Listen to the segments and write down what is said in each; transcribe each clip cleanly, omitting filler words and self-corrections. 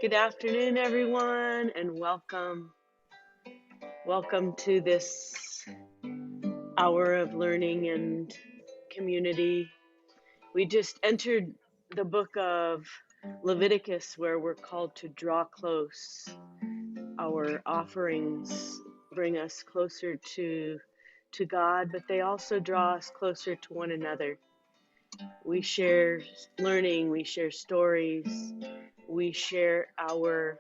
Good afternoon, everyone, and welcome. Welcome to this hour of learning and community. We just entered the book of Leviticus, where we're called to draw close. Our offerings bring us closer to God, but they also draw us closer to one another. We share learning, we share stories, we share our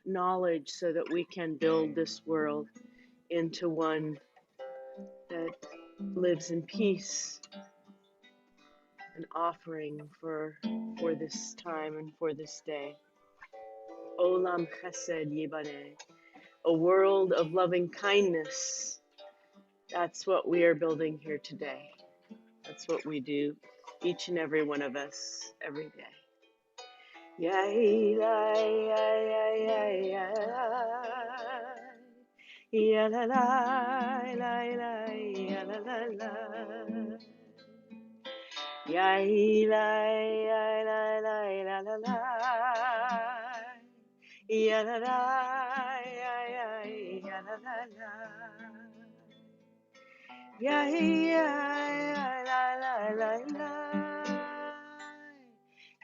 knowledge so that we can build this world into one that lives in peace, an offering for this time and for this day. Olam Chesed Yibaneh, a world of loving kindness. That's what we are building here today. That's what we do, each and every one of us, every day. Ya la ya ya ya ya la la la la ya la la la ya la ya la la la la la ya la la ya ya ya la la la ya ya la la la la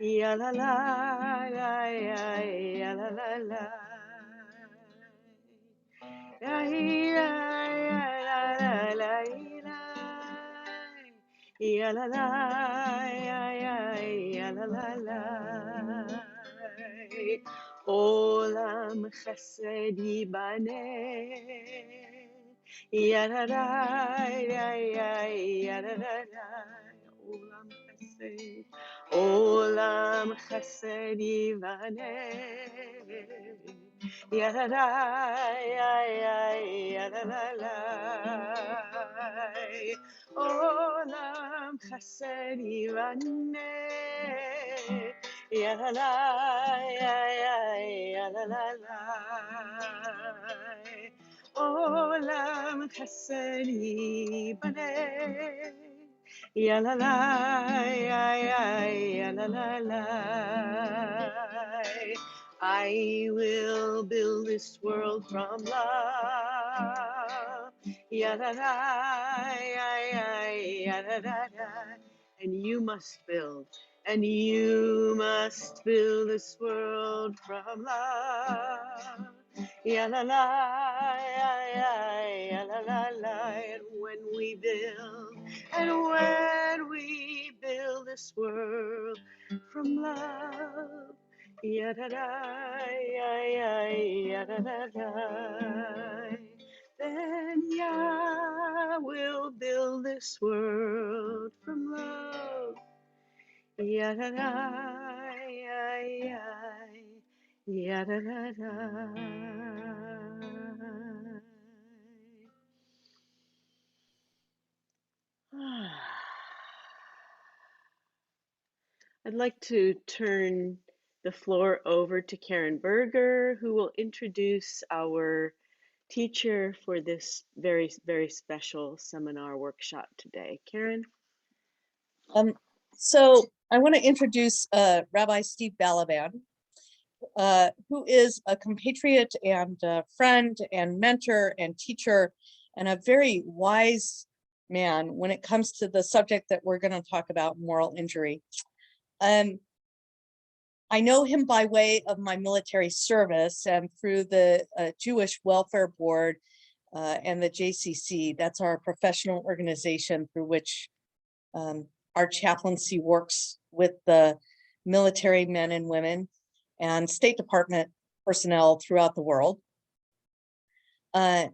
ya la la ya ya ya la la la ya ya ya la la la ya la la ya ya ya la la la Olam Chesed Yibaneh ya la la ya ya ya la la la Olam Chesed Yibaneh ya la la ya ya ya la la la Olam Chesed Yibaneh ya la la ya ya ya la la la Olam Chesed Yibaneh ya la la ya ya ya la la la I will build this world from love ya la la ya ya ya la la la and you must build this world from love ya la la ya ya ya la la la and when we build this world from love ya da da ya ya ya da da da then Yah will build this world from love ya da da ya ya ya da da da I'd like to turn the floor over to Karen Berger, who will introduce our teacher for this very, very special seminar workshop today. Karen? So I want to introduce Rabbi Steve Ballaban, who is a compatriot and friend and mentor and teacher and a very wise man when it comes to the subject that we're going to talk about, moral injury. I know him by way of my military service and through the Jewish Welfare Board and the JCC. That's our professional organization through which our chaplaincy works with the military men and women and State Department personnel throughout the world. And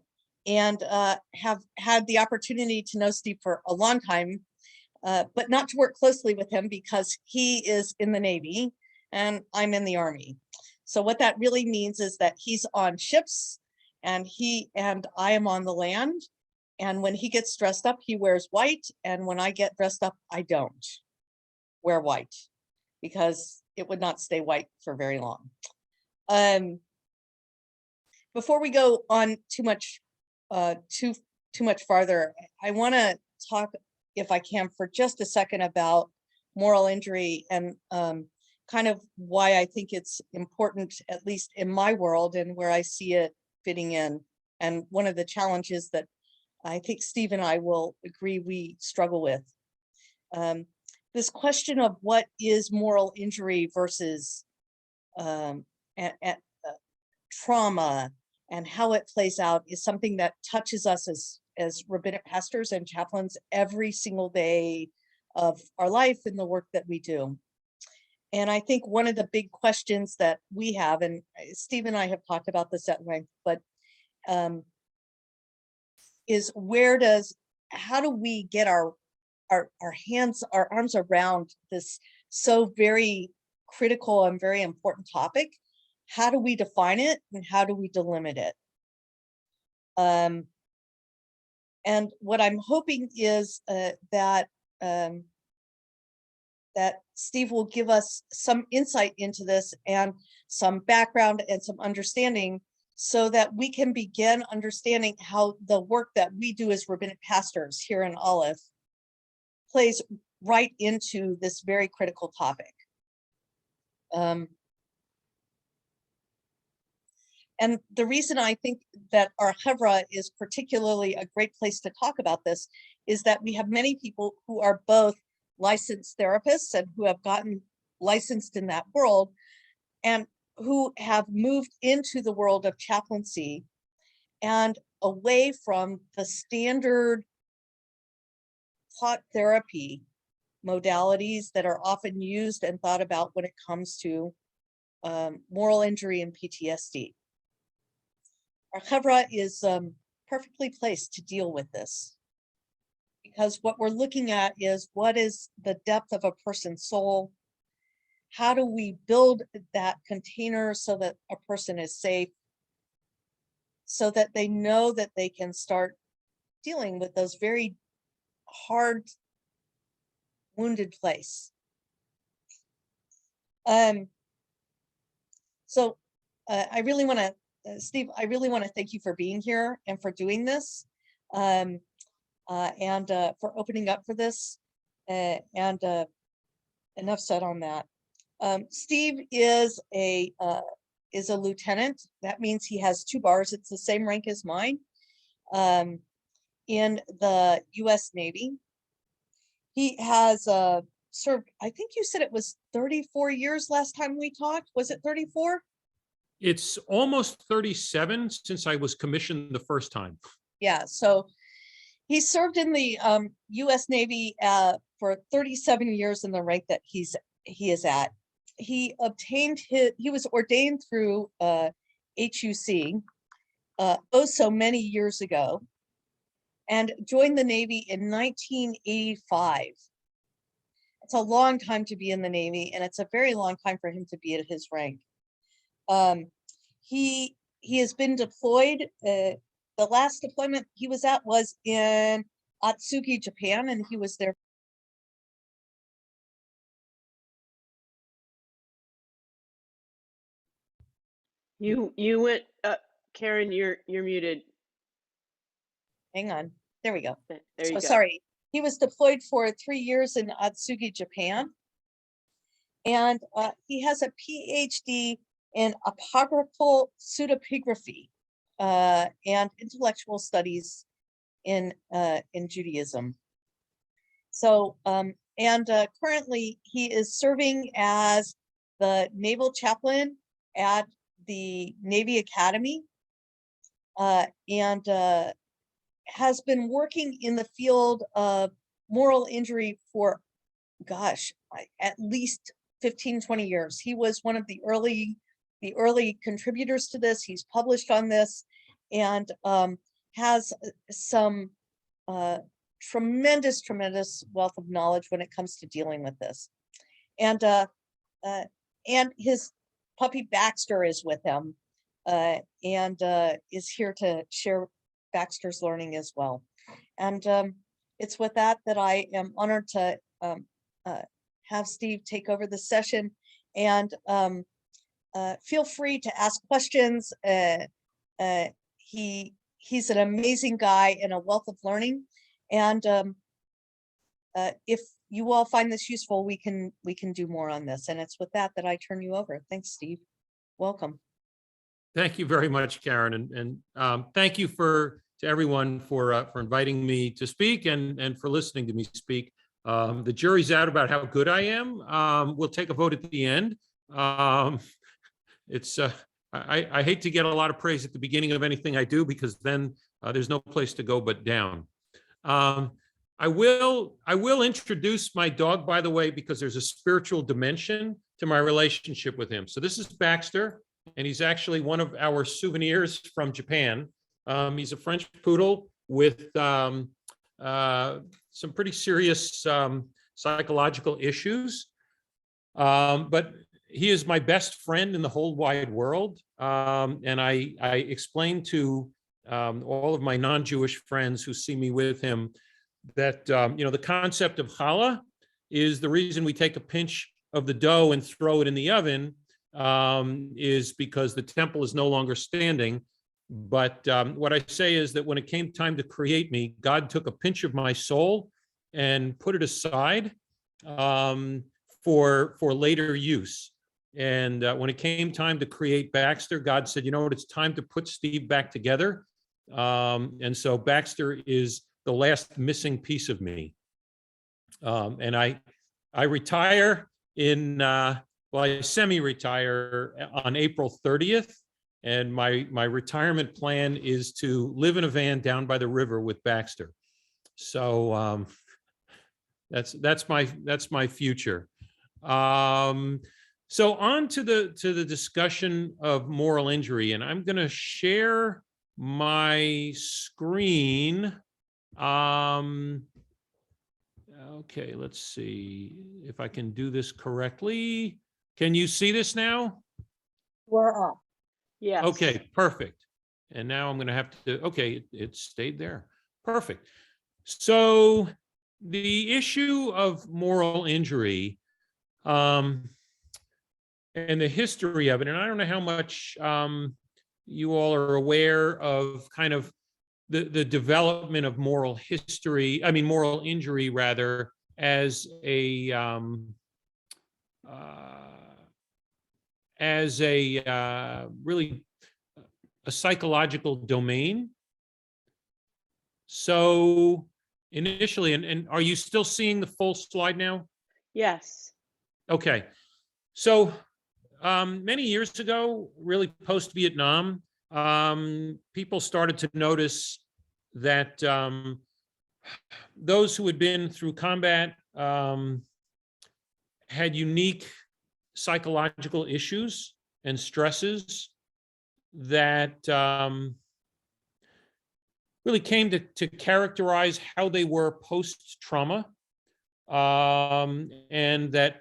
have had the opportunity to know Steve for a long time, but not to work closely with him because he is in the Navy and I'm in the Army. So what that really means is that he's on ships and I am on the land. And when he gets dressed up, he wears white. And when I get dressed up, I don't wear white because it would not stay white for very long. Before we go on too much farther, I want to talk, if I can, for just a second about moral injury, and kind of why I think it's important, at least in my world and where I see it fitting in. And one of the challenges that I think Steve and I will agree we struggle with. This question of what is moral injury versus trauma and how it plays out is something that touches us as rabbinic pastors and chaplains every single day of our life and the work that we do. And I think one of the big questions that we have, and Steve and I have talked about this at length, but is how do we get our arms around this so very critical and very important topic? How do we define it and how do we delimit it? And what I'm hoping is that Steve will give us some insight into this and some background and some understanding so that we can begin understanding how the work that we do as rabbinic pastors here in Aleph plays right into this very critical topic. And the reason I think that our Chevra is particularly a great place to talk about this is that we have many people who are both licensed therapists and who have gotten licensed in that world and who have moved into the world of chaplaincy and away from the standard taught therapy modalities that are often used and thought about when it comes to moral injury and PTSD. Our Chevra is perfectly placed to deal with this because what we're looking at is what is the depth of a person's soul? How do we build that container so that a person is safe, so that they know that they can start dealing with those very hard, wounded place. So I really want to, Steve, I really want to thank you for being here and for doing this, and for opening up for this. And enough said on that. Steve is a lieutenant. That means he has 2 bars. It's the same rank as mine in the U.S. Navy. He has served, I think you said it was 34 years last time we talked. Was it 34? It's almost 37 since I was commissioned the first time. Yeah, so he served in the U.S. Navy for 37 years in the rank that he is at. He was ordained through HUC so many years ago and joined the Navy in 1985. It's a long time to be in the Navy, and it's a very long time for him to be at his rank. He has been deployed. The last deployment he was at was in Atsugi, Japan, and he was there. You went, Karen, you're muted. Hang on, there we go. There you go. Sorry, he was deployed for 3 years in Atsugi, Japan, and he has a PhD in apocryphal pseudepigraphy and intellectual studies in Judaism. So, currently he is serving as the naval chaplain at the Navy Academy and has been working in the field of moral injury for, gosh, at least 15, 20 years. He was one of the early contributors to this. He's published on this and has some tremendous wealth of knowledge when it comes to dealing with this. And his puppy Baxter is with him and is here to share Baxter's learning as well. And it's with that I am honored to have Steve take over the session, and feel free to ask questions. He's an amazing guy and a wealth of learning. And if you all find this useful, we can do more on this. And it's with that I turn you over. Thanks, Steve. Welcome. Thank you very much, Karen, and thank you to everyone for inviting me to speak and for listening to me speak. The jury's out about how good I am. We'll take a vote at the end. It's I hate to get a lot of praise at the beginning of anything I do, because then there's no place to go but down. I will introduce my dog, by the way, because there's a spiritual dimension to my relationship with him. So this is Baxter, and he's actually one of our souvenirs from Japan. He's a French poodle with some pretty serious psychological issues. But he is my best friend in the whole wide world. And I explained to all of my non-Jewish friends who see me with him that, the concept of challah is the reason we take a pinch of the dough and throw it in the oven, is because the temple is no longer standing. But what I say is that when it came time to create me, God took a pinch of my soul and put it aside for later use. And when it came time to create Baxter, God said, you know what, it's time to put Steve back together. And so Baxter is the last missing piece of me. And I retire I semi-retire on April 30th. And my retirement plan is to live in a van down by the river with Baxter. So that's my future. So on to the discussion of moral injury, and I'm going to share my screen. Okay, let's see if I can do this correctly. Can you see this now? We're up. Yes. Okay, perfect. And now I'm going to have to, okay, it stayed there. Perfect. So the issue of moral injury, and the history of it, and I don't know how much you all are aware of kind of the development of moral injury rather, as a really a psychological domain. So initially, and are you still seeing the full slide now? Yes. Okay. So many years ago, really post-Vietnam, people started to notice that those who had been through combat had unique psychological issues and stresses that really came to characterize how they were post-trauma, and that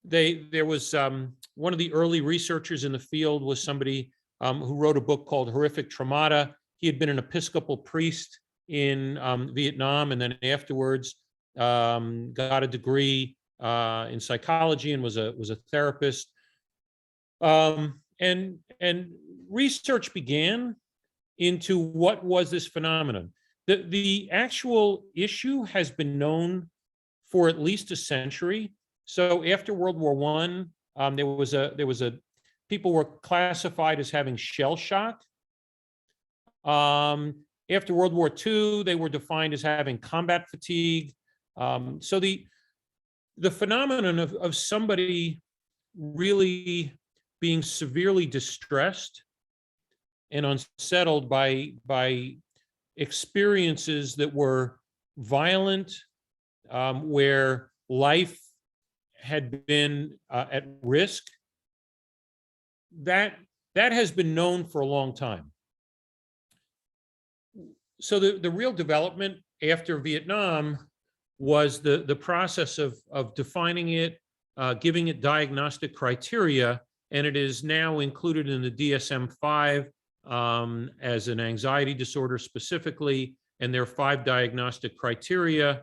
there was one of the early researchers in the field was somebody who wrote a book called Horrific Traumata. He had been an Episcopal priest in Vietnam, and then afterwards got a degree in psychology and was a therapist. And research began into what was this phenomenon. The actual issue has been known for at least a century. So after World War I, there was a people were classified as having shell shock. After World War II, they were defined as having combat fatigue. So the phenomenon of somebody really being severely distressed and unsettled by experiences that were violent, where life had been at risk, that has been known for a long time. So the real development after Vietnam was the process of defining it, giving it diagnostic criteria, and it is now included in the DSM-5 as an anxiety disorder specifically, and there are 5 diagnostic criteria.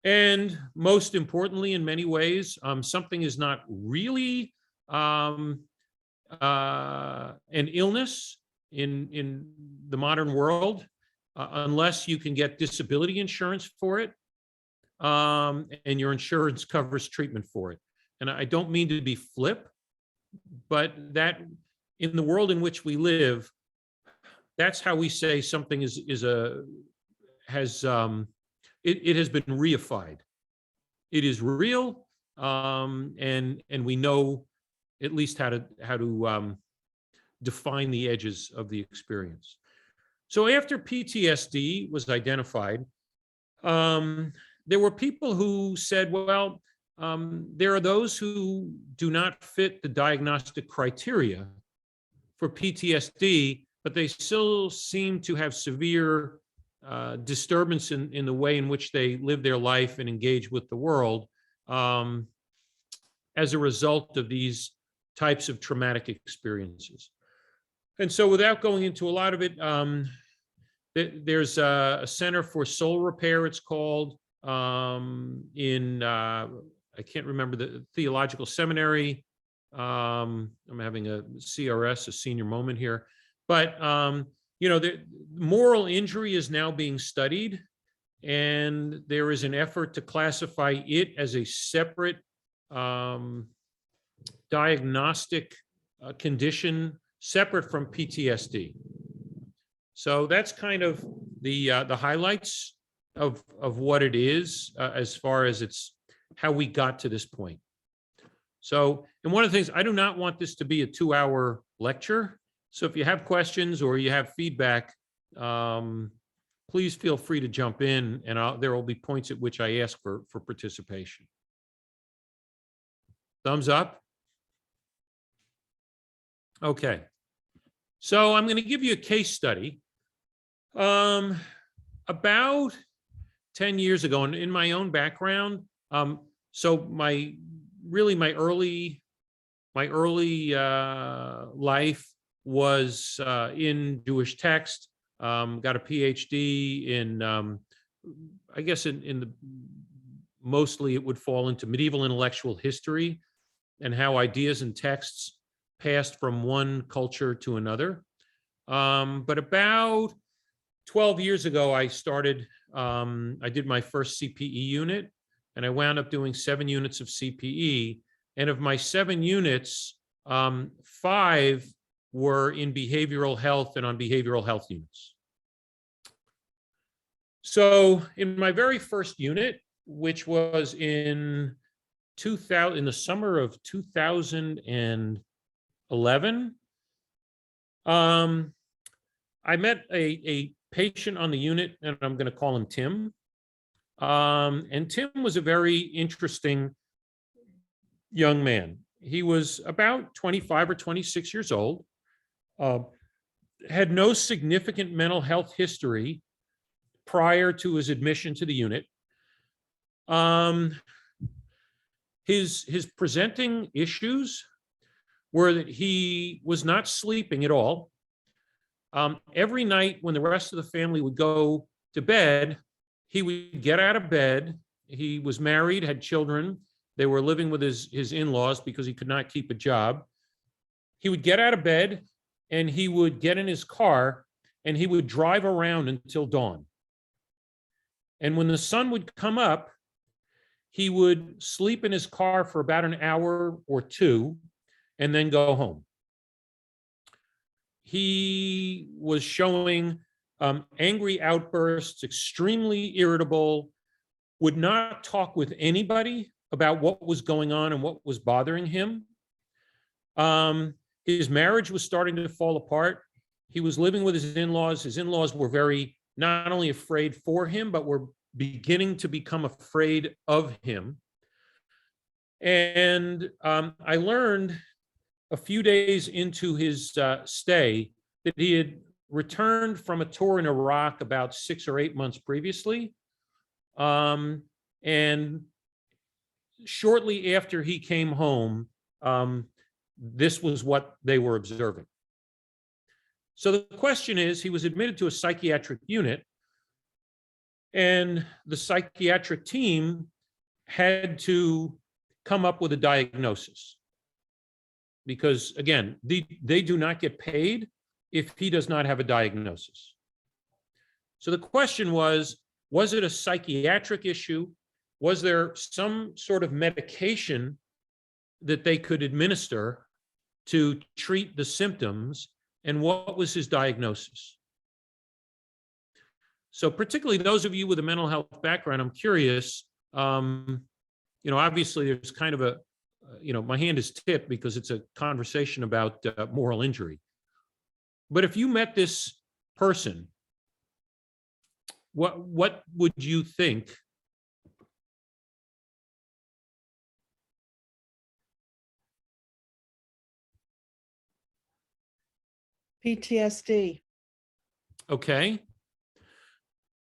And most importantly, in many ways, something is not really an illness in the modern world unless you can get disability insurance for it. and your insurance covers treatment for it. And I don't mean to be flip, but that in the world in which we live, that's how we say something has been reified. It is real, and we know at least how to define the edges of the experience. So after PTSD was identified, there were people who said, well, there are those who do not fit the diagnostic criteria for PTSD, but they still seem to have severe disturbance in the way in which they live their life and engage with the world as a result of these types of traumatic experiences. And so without going into a lot of it, there's a Center for Soul Repair, it's called, I can't remember, the theological seminary. I'm having a CRS, a senior moment here. But, the moral injury is now being studied, and there is an effort to classify it as a separate diagnostic condition, separate from PTSD. So that's kind of the highlights of what it is, as far as it's how we got to this point. So, and one of the things, I do not want this to be a 2-hour lecture. So if you have questions or you have feedback, please feel free to jump in, and there will be points at which I ask for participation. Thumbs up. Okay. So I'm going to give you a case study. About 10 years ago, and in my own background, so my early life was in Jewish text. Got a PhD in, I guess in the, mostly it would fall into medieval intellectual history and how ideas and texts passed from one culture to another. But about 12 years ago, I did my first CPE unit, and I wound up doing 7 units of CPE. And of my 7 units, 5 were in behavioral health and on behavioral health units. So in my very first unit, which was in the summer of 2011, I met a patient on the unit, and I'm going to call him Tim. And Tim was a very interesting young man. He was about 25 or 26 years old, had no significant mental health history prior to his admission to the unit. His presenting issues were that he was not sleeping at all. Every night when the rest of the family would go to bed, he would get out of bed. He was married, had children. They were living with his in-laws because he could not keep a job. He would get out of bed and he would get in his car and he would drive around until dawn. And when the sun would come up, he would sleep in his car for about an hour or 2 and then go home. He was showing angry outbursts, extremely irritable, would not talk with anybody about what was going on and what was bothering him. His marriage was starting to fall apart. He was living with his in-laws. His in-laws were very, not only afraid for him, but were beginning to become afraid of him. And I learned a few days into his stay that he had returned from a tour in Iraq about 6 or 8 months previously. And shortly after he came home, this was what they were observing. So the question is, he was admitted to a psychiatric unit, and the psychiatric team had to come up with a diagnosis. Because again, they do not get paid if he does not have a diagnosis. So the question was it a psychiatric issue was there some sort of medication that they could administer to treat the symptoms, and what was his diagnosis? So particularly those of you with a mental health background, I'm curious, obviously there's kind of a, my hand is tipped because it's a conversation about moral injury. But if you met this person, what would you think? PTSD. Okay.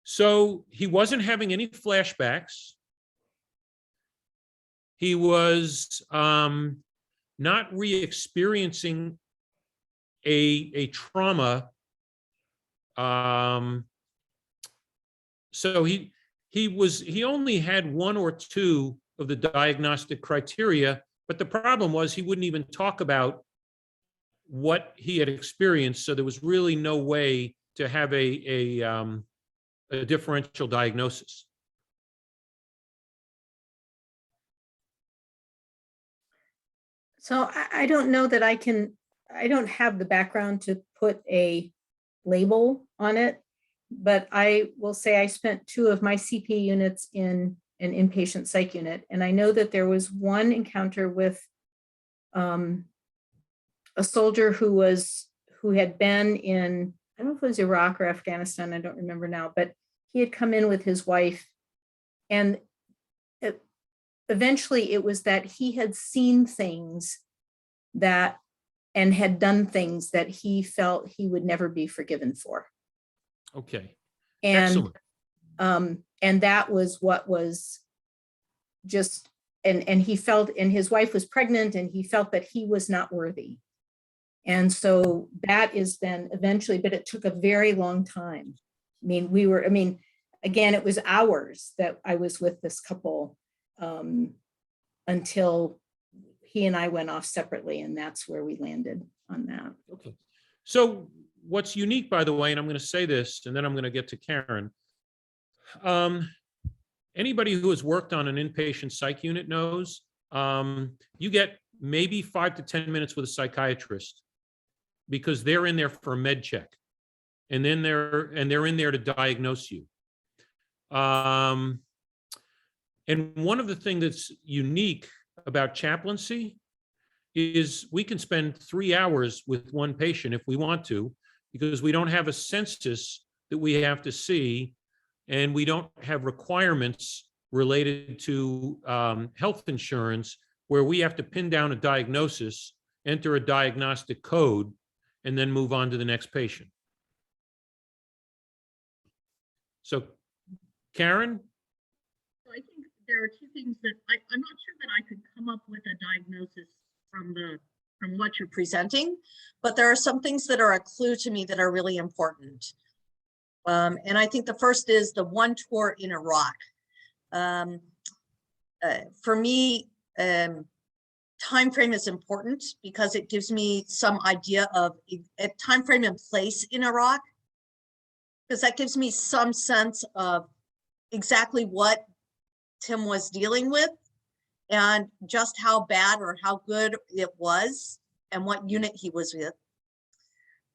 So he wasn't having any flashbacks. He was not re-experiencing a trauma. So he only had one or two of the diagnostic criteria, but the problem was he wouldn't even talk about what he had experienced. So there was really no way to have a differential diagnosis. So I don't know that I don't have the background to put a label on it, but I will say I spent 2 of my CP units in an inpatient psych unit. And I know that there was one encounter with a soldier who had been in, I don't know if it was Iraq or Afghanistan, I don't remember now, but he had come in with his wife, and eventually it was that he had seen things and had done things that he felt he would never be forgiven for. Okay. And excellent. And that was what was just, and he felt, and his wife was pregnant, and he felt that he was not worthy. And so that is then eventually, but it took a very long time. Again, it was hours that I was with this couple until he and I went off separately, and that's where we landed on that. Okay. So what's unique, by the way, and I'm going to say this, and then I'm going to get to Karen. Anybody who has worked on an inpatient psych unit knows you get maybe 5 to 10 minutes with a psychiatrist because they're in there for a med check, and then they're in there to diagnose you. And one of the things that's unique about chaplaincy is we can spend 3 hours with one patient if we want to, because we don't have a census that we have to see, and we don't have requirements related to health insurance where we have to pin down a diagnosis, enter a diagnostic code, and then move on to the next patient. So, Karen? I think there are 2 things that I'm not sure that I could come up with a diagnosis from what you're Presenting, but there are some things that are a clue to me that are really important. And I think the first is the one tour in Iraq. For me, time frame is important because it gives me some idea of a time frame and place in Iraq, because that gives me some sense of exactly what Tim was dealing with and just how bad or how good it was and what unit he was with.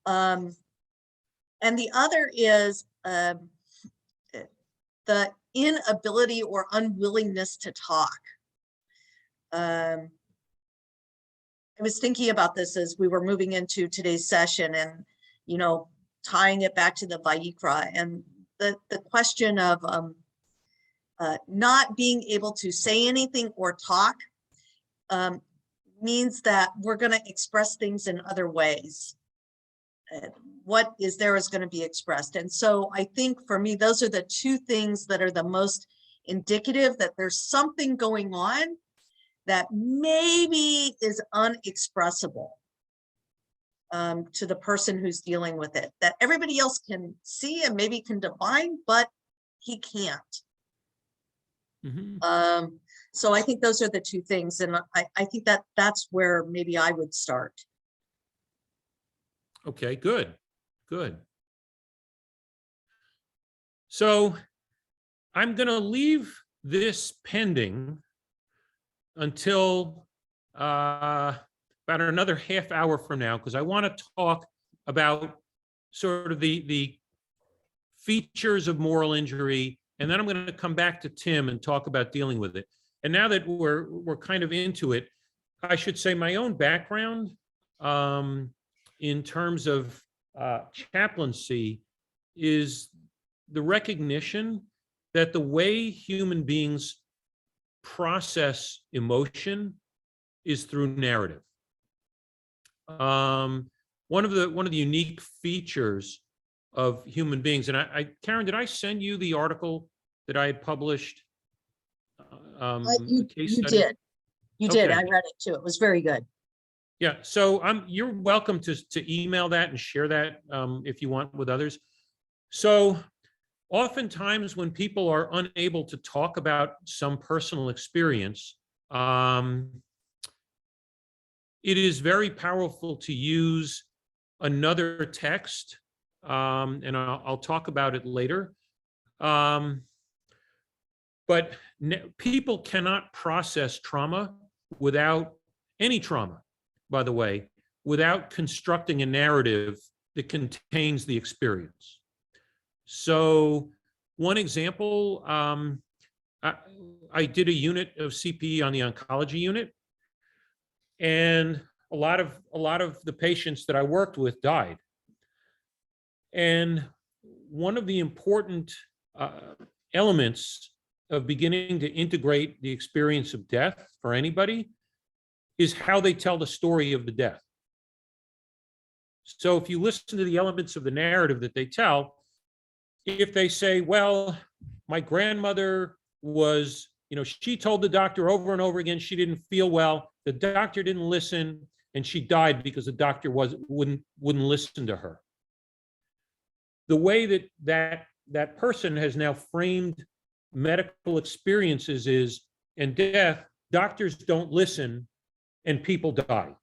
And the other is the inability or unwillingness to talk. I was thinking about this as we were moving into today's session, and tying it back to the Vayikra and the question of not being able to say anything or talk means that we're going to express things in other ways. What is there is going to be expressed. And so I think for me, those are the 2 things that are the most indicative that there's something going on that maybe is unexpressible to the person who's dealing with it, that everybody else can see and maybe can define, but he can't. Mm-hmm. So I think those are the 2 things. And I think that that's where maybe I would start. Okay, good. So I'm going to leave this pending until about another half hour from now, because I want to talk about sort of the features of moral injury, and then I'm going to come back to Tim and talk about dealing with it. And now that we're kind of into it, I should say my own background in terms of chaplaincy is the recognition that the way human beings process emotion is through narrative. One of the unique features of human beings, and Karen, did I send you the article that I had published? You did. You did. Okay. I read it too. It was very good. Yeah, so you're welcome to email that and share that if you want with others. So oftentimes when people are unable to talk about some personal experience, it is very powerful to use another text, and I'll talk about it later. But people cannot process trauma without any trauma, by the way, without constructing a narrative that contains the experience. So one example, I did a unit of CPE on the oncology unit, and a lot of the patients that I worked with died. And one of the important elements of beginning to integrate the experience of death for anybody is how they tell the story of the death. So if you listen to the elements of the narrative that they tell, if they say, well, my grandmother was, she told the doctor over and over again she didn't feel well, the doctor didn't listen, and she died because the doctor wouldn't listen to her. The way that person has now framed medical experiences is, in death, doctors don't listen and people die.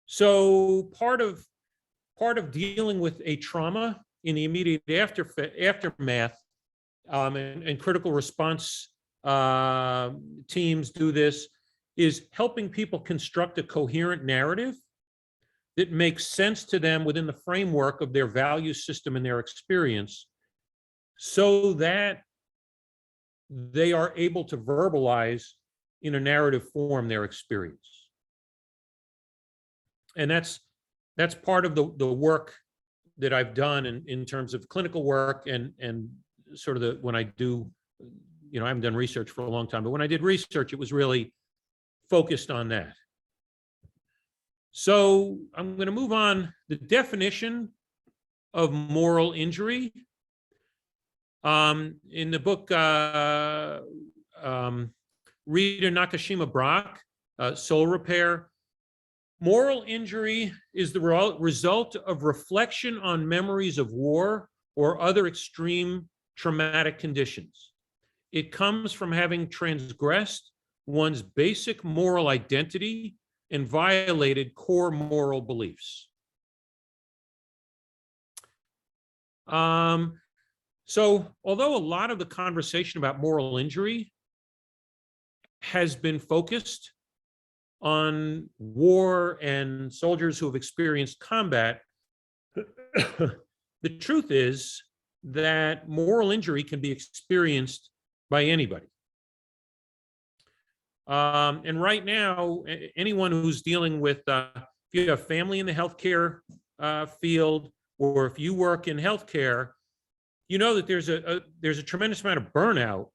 So part of dealing with a trauma in the immediate aftermath, and critical response teams do this, is helping people construct a coherent narrative that makes sense to them within the framework of their value system and their experience, so that they are able to verbalize in a narrative form their experience. And that's part of the work that I've done in terms of clinical work and sort of when I do, I haven't done research for a long time, but when I did research, it was really focused on that. So I'm going to move on. The definition of moral injury. In the book, Rita Nakashima Brock, Soul Repair, moral injury is the result of reflection on memories of war or other extreme traumatic conditions. It comes from having transgressed one's basic moral identity and violated core moral beliefs. So although a lot of the conversation about moral injury has been focused on war and soldiers who have experienced combat, the truth is that moral injury can be experienced by anybody. And right now, anyone who's dealing with, if you have family in the healthcare field, or if you work in healthcare, you know that there's a tremendous amount of burnout.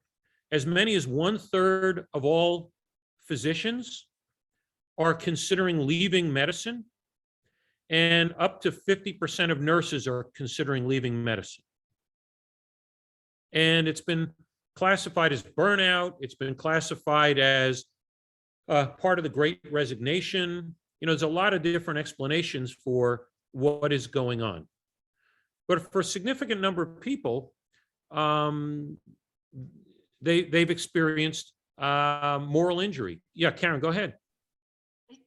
As many as 1/3 of all physicians are considering leaving medicine, and up to 50% of nurses are considering leaving medicine. And it's been classified as burnout. It's been classified as part of the Great Resignation. There's a lot of different explanations for what is going on. But for a significant number of people, they've experienced moral injury. Yeah, Karen, go ahead.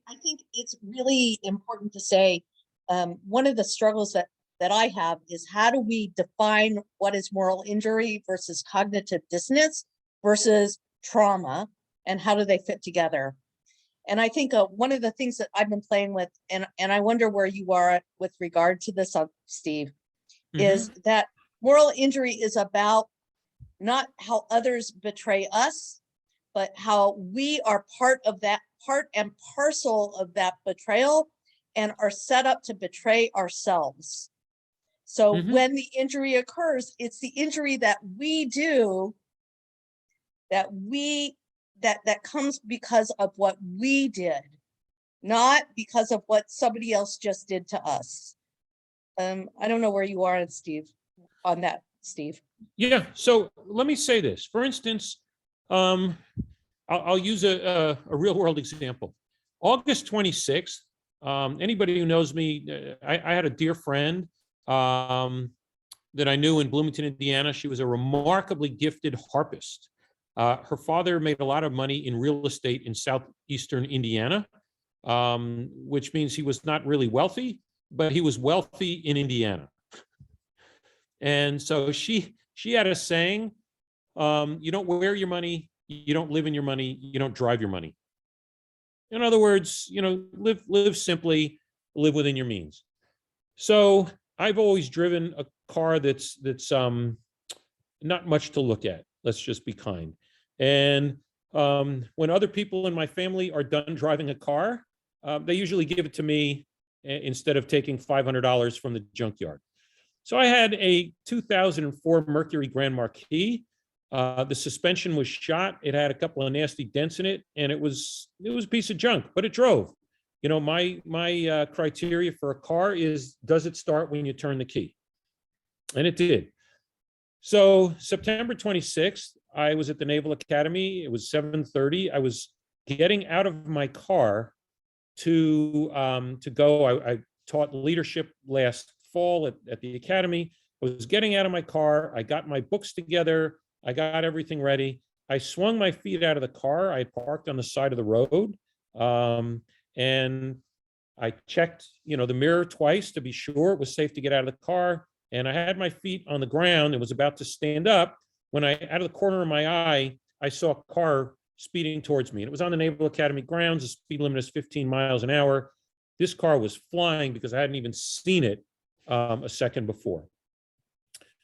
I think it's really important to say one of the struggles that that I have is, how do we define what is moral injury versus cognitive dissonance versus trauma, and how do they fit together? And I think one of the things that I've been playing with, and I wonder where you are with regard to this, Steve, is that moral injury is about not how others betray us, but how we are part and parcel of that betrayal and are set up to betray ourselves. So when the injury occurs, it's the injury that we do, that comes because of what we did, not because of what somebody else just did to us. I don't know where you are on that, Steve. Yeah, so let me say this. For instance, I'll use a real world example. August 26th, anybody who knows me, I had a dear friend that I knew in Bloomington, Indiana. She was a remarkably gifted harpist. Her father made a lot of money in real estate in southeastern Indiana, which means he was not really wealthy, but he was wealthy in Indiana. And so she had a saying, you don't wear your money, you don't live in your money, you don't drive your money. In other words, live simply, live within your means. So I've always driven a car that's not much to look at. Let's just be kind. And when other people in my family are done driving a car, they usually give it to me instead of taking $500 from the junkyard. So I had a 2004 Mercury Grand Marquis. The suspension was shot. It had a couple of nasty dents in it, and it was a piece of junk, but it drove. My criteria for a car is, does it start when you turn the key? And it did. So September 26th, I was at the Naval Academy. It was 7:30. I was getting out of my car to go. I taught leadership last fall at the academy. I was getting out of my car. I got my books together. I got everything ready. I swung my feet out of the car. I had parked on the side of the road. And I checked, the mirror twice to be sure it was safe to get out of the car. And I had my feet on the ground and was about to stand up when out of the corner of my eye, I saw a car speeding towards me. And it was on the Naval Academy grounds. The speed limit is 15 miles an hour. This car was flying because I hadn't even seen it a second before.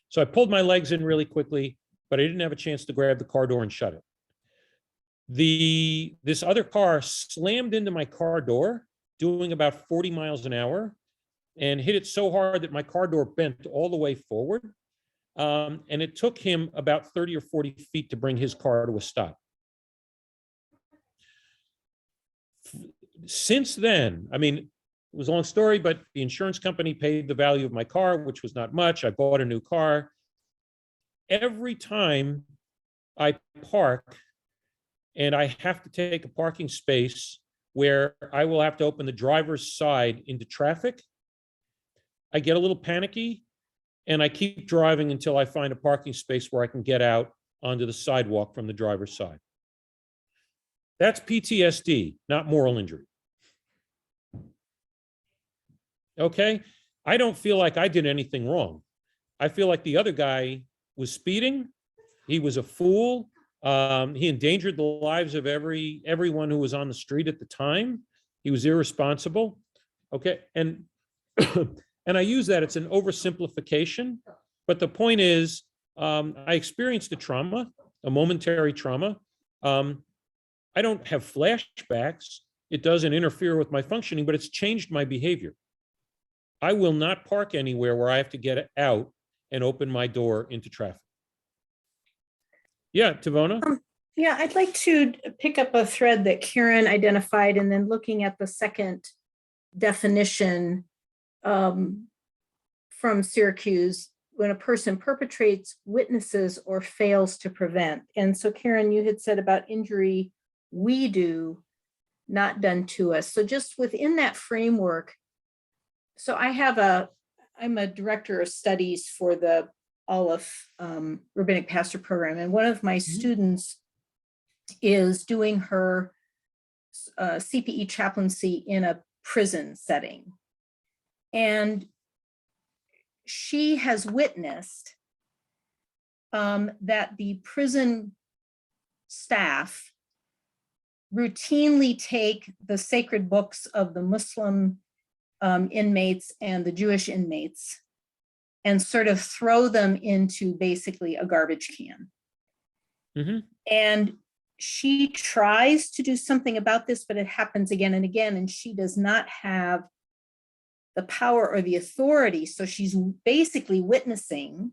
So I pulled my legs in really quickly, but I didn't have a chance to grab the car door and shut it. This other car slammed into my car door, doing about 40 miles an hour, and hit it so hard that my car door bent all the way forward. And it took him about 30 or 40 feet to bring his car to a stop. Since then, it was a long story, but the insurance company paid the value of my car, which was not much. I bought a new car. Every time I park and I have to take a parking space where I will have to open the driver's side into traffic, I get a little panicky and I keep driving until I find a parking space where I can get out onto the sidewalk from the driver's side. That's PTSD, not moral injury. Okay? I don't feel like I did anything wrong. I feel like the other guy was speeding. He was a fool. He endangered the lives of everyone who was on the street at the time. He was irresponsible. Okay? And and I use that, it's an oversimplification, but the point is, I experienced a trauma, a momentary trauma. I don't have flashbacks. It doesn't interfere with my functioning, but it's changed my behavior. I will not park anywhere where I have to get out and open my door into traffic. Yeah, Tivona? Yeah, I'd like to pick up a thread that Karen identified, and then looking at the second definition from Syracuse, when a person perpetrates, witnesses, or fails to prevent. And so Karen, you had said about injury we do, not done to us. So just within that framework, so I'm a director of studies for the Aleph Rabbinic Pastor Program. And one of my students is doing her CPE chaplaincy in a prison setting. And she has witnessed that the prison staff routinely take the sacred books of the Muslim inmates and the Jewish inmates and sort of throw them into basically a garbage can. Mm-hmm. And she tries to do something about this, but it happens again and again, and she does not have the power or the authority. So she's basically witnessing,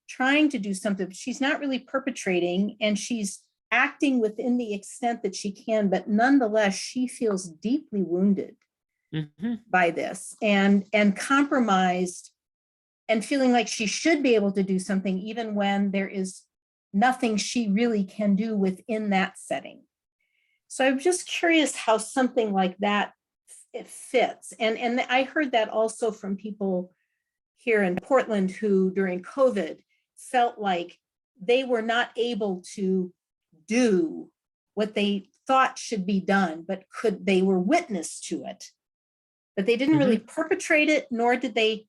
trying to do something. She's not really perpetrating, and she's acting within the extent that she can, but nonetheless, she feels deeply wounded by this and compromised, and feeling like she should be able to do something even when there is nothing she really can do within that setting. So I'm just curious how something like that it fits. And I heard that also from people here in Portland who during COVID felt like they were not able to do what they thought should be done, but they were witness to it. But they didn't really perpetrate it, nor did they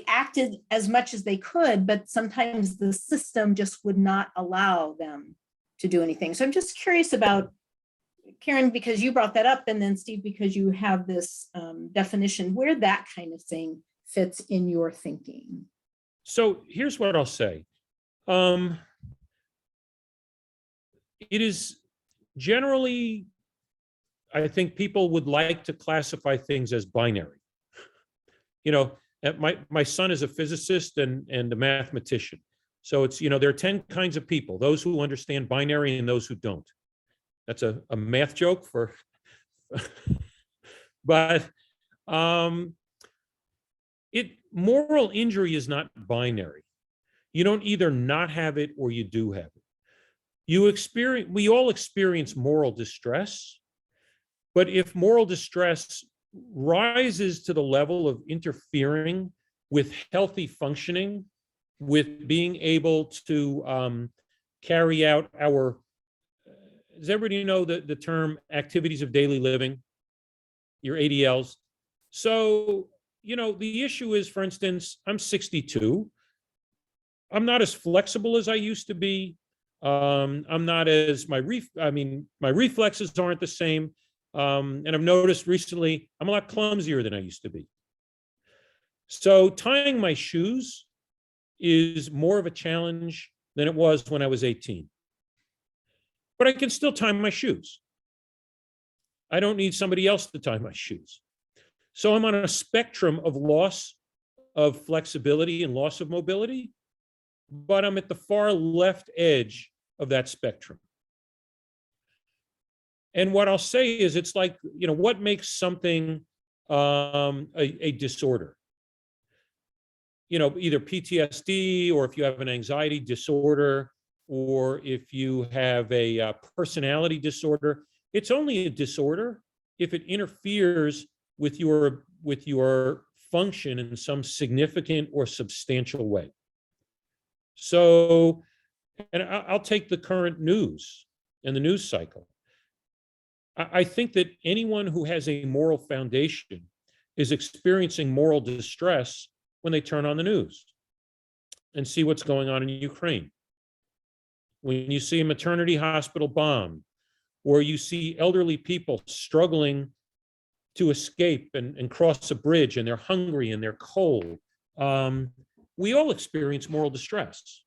acted as much as they could, but sometimes the system just would not allow them to do anything. So I'm just curious about, Karen, because you brought that up, and then Steve, because you have this definition, where that kind of thing fits in your thinking. So here's what I'll say. It is generally, I think people would like to classify things as binary. You know, my son is a physicist and a mathematician. So it's, you know, there are 10 kinds of people, those who understand binary and those who don't. That's a math joke for, but moral injury is not binary. You don't either not have it or you do have it. We all experience moral distress, but if moral distress rises to the level of interfering with healthy functioning, with being able to carry out our, does everybody know the term activities of daily living, your ADLs? So, you know, the issue is, for instance, I'm 62. I'm not as flexible as I used to be. I'm not as, my reflexes aren't the same. And I've noticed recently, I'm a lot clumsier than I used to be. So tying my shoes is more of a challenge than it was when I was 18. But I can still tie my shoes. I don't need somebody else to tie my shoes. So I'm on a spectrum of loss of flexibility and loss of mobility, but I'm at the far left edge of that spectrum. And what I'll say is, it's like, you know, what makes something a disorder? You know, either PTSD, or if you have an anxiety disorder, or if you have a personality disorder, it's only a disorder if it interferes with your function in some significant or substantial way. So, and I'll take the current news and the news cycle. I think that anyone who has a moral foundation is experiencing moral distress when they turn on the news and see what's going on in Ukraine. When you see a maternity hospital bombed, or you see elderly people struggling to escape and cross a bridge, and they're hungry and they're cold, we all experience moral distress.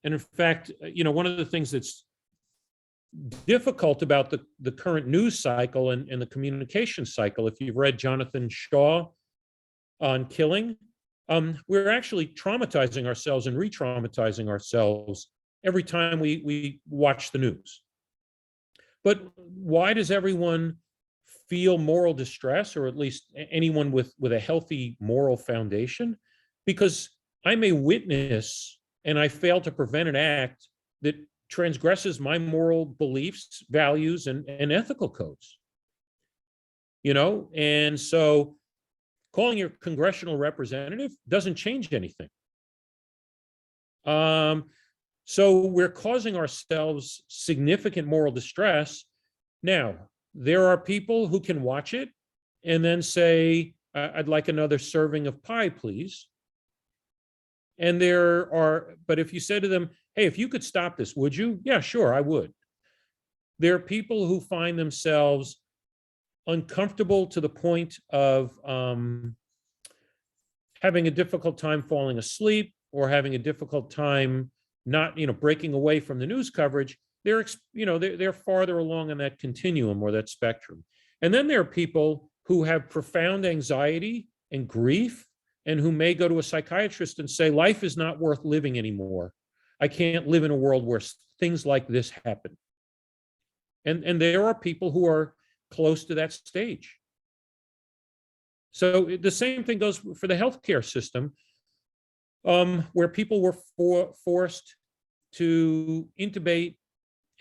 And in fact, you know, one of the things that's difficult about the current news cycle and the communication cycle, if you've read Jonathan Shaw on killing, we're actually traumatizing ourselves and re-traumatizing ourselves every time we watch the news. But why does everyone feel moral distress, or at least anyone with a healthy moral foundation? Because I may witness and I fail to prevent an act that transgresses my moral beliefs, values, and ethical codes. You know, and so calling your congressional representative doesn't change anything. So we're causing ourselves significant moral distress. Now, there are people who can watch it and then say, I'd like another serving of pie, please. And but if you said to them, hey, if you could stop this, would you? Yeah, sure, I would. There are people who find themselves uncomfortable to the point of having a difficult time falling asleep or having a difficult time not, breaking away from the news coverage. They're farther along on that continuum or that spectrum. And then there are people who have profound anxiety and grief and who may go to a psychiatrist and say, life is not worth living anymore. I can't live in a world where things like this happen. And there are people who are close to that stage. So the same thing goes for the healthcare system, where people were forced to intubate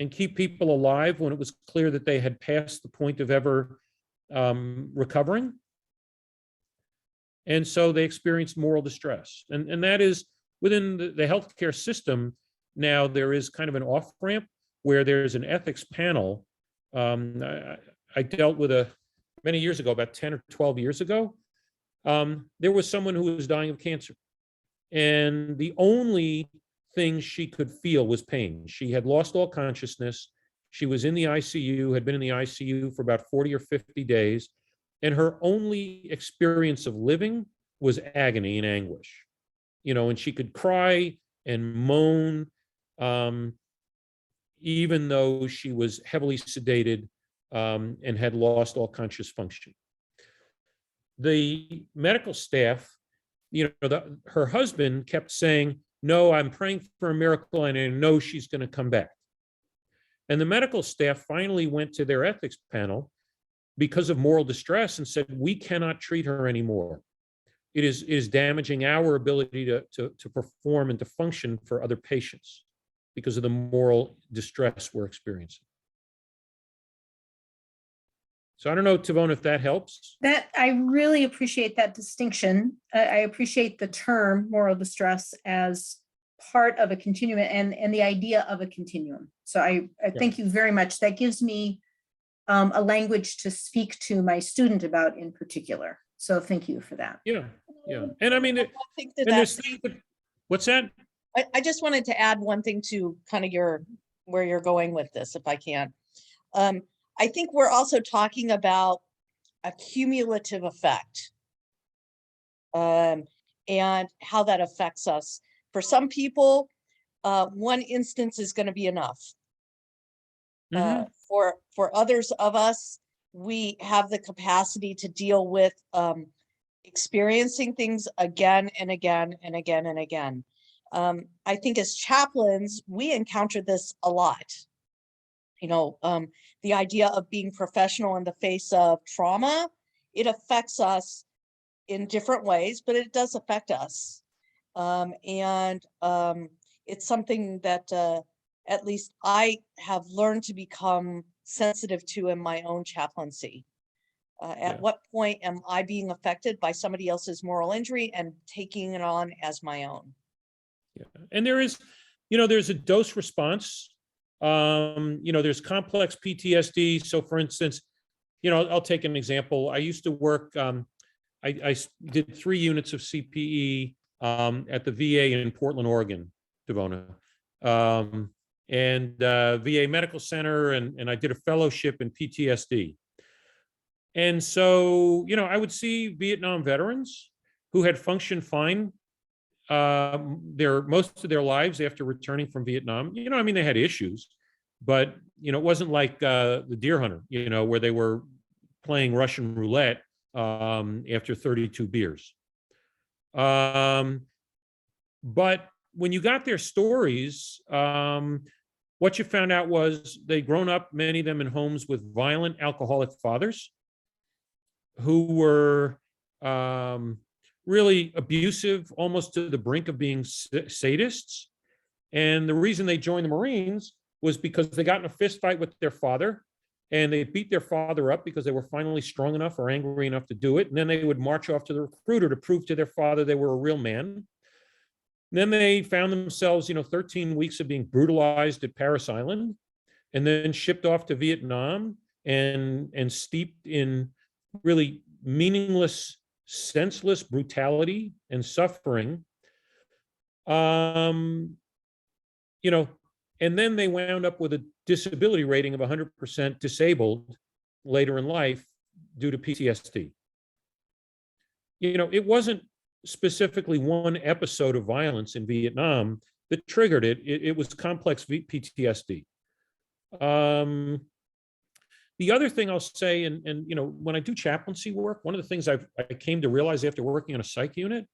and keep people alive when it was clear that they had passed the point of ever recovering. And so they experienced moral distress. And that is within the healthcare system. Now there is kind of an off-ramp where there's an ethics panel. I dealt with many years ago, about 10 or 12 years ago. There was someone who was dying of cancer. And the only thing she could feel was pain. She had lost all consciousness. She was in the ICU, had been in the ICU for about 40 or 50 days. And her only experience of living was agony and anguish. And she could cry and moan, even though she was heavily sedated and had lost all conscious function. The medical staff, her husband kept saying, no, I'm praying for a miracle and I know she's going to come back. And the medical staff finally went to their ethics panel because of moral distress and said, we cannot treat her anymore. It is damaging our ability to perform and to function for other patients because of the moral distress we're experiencing. So I don't know, Tavon, if that helps. That I really appreciate that distinction. I appreciate the term moral distress as part of a continuum and the idea of a continuum. So I thank you very much. That gives me a language to speak to my student about in particular. So thank you for that. Yeah. And I mean, what's that? I just wanted to add one thing to kind of where you're going with this, if I can. I think we're also talking about a cumulative effect and how that affects us. For some people, one instance is going to be enough. For others of us, we have the capacity to deal with experiencing things again and again and again and again. I think as chaplains, we encounter this a lot. The idea of being professional in the face of trauma, it affects us in different ways, but it does affect us. It's something that at least I have learned to become sensitive to in my own chaplaincy. At what point am I being affected by somebody else's moral injury and taking it on as my own? Yeah. And there's a dose response. There's complex PTSD. So for instance, I'll take an example. I used to work, I did 3 units of CPE at the VA in Portland, Oregon, Devona, and VA Medical Center, and I did a fellowship in PTSD. And so, I would see Vietnam veterans who had functioned fine most of their lives after returning from Vietnam. They had issues, but it wasn't like the Deer Hunter, where they were playing Russian roulette after 32 beers. But when you got their stories, what you found out was they'd grown up, many of them in homes with violent alcoholic fathers who were really abusive, almost to the brink of being sadists. And the reason they joined the Marines was because they got in a fist fight with their father, and they beat their father up because they were finally strong enough or angry enough to do it. And then they would march off to the recruiter to prove to their father they were a real man. And then they found themselves, 13 weeks of being brutalized at Parris Island, and then shipped off to Vietnam and steeped in really meaningless, senseless brutality and suffering. You know, and then they wound up with a disability rating of 100% disabled later in life due to PTSD. You know, it wasn't specifically one episode of violence in Vietnam that triggered it. It was complex PTSD. The other thing I'll say, and you know, when I do chaplaincy work, one of the things I came to realize after working on a psych unit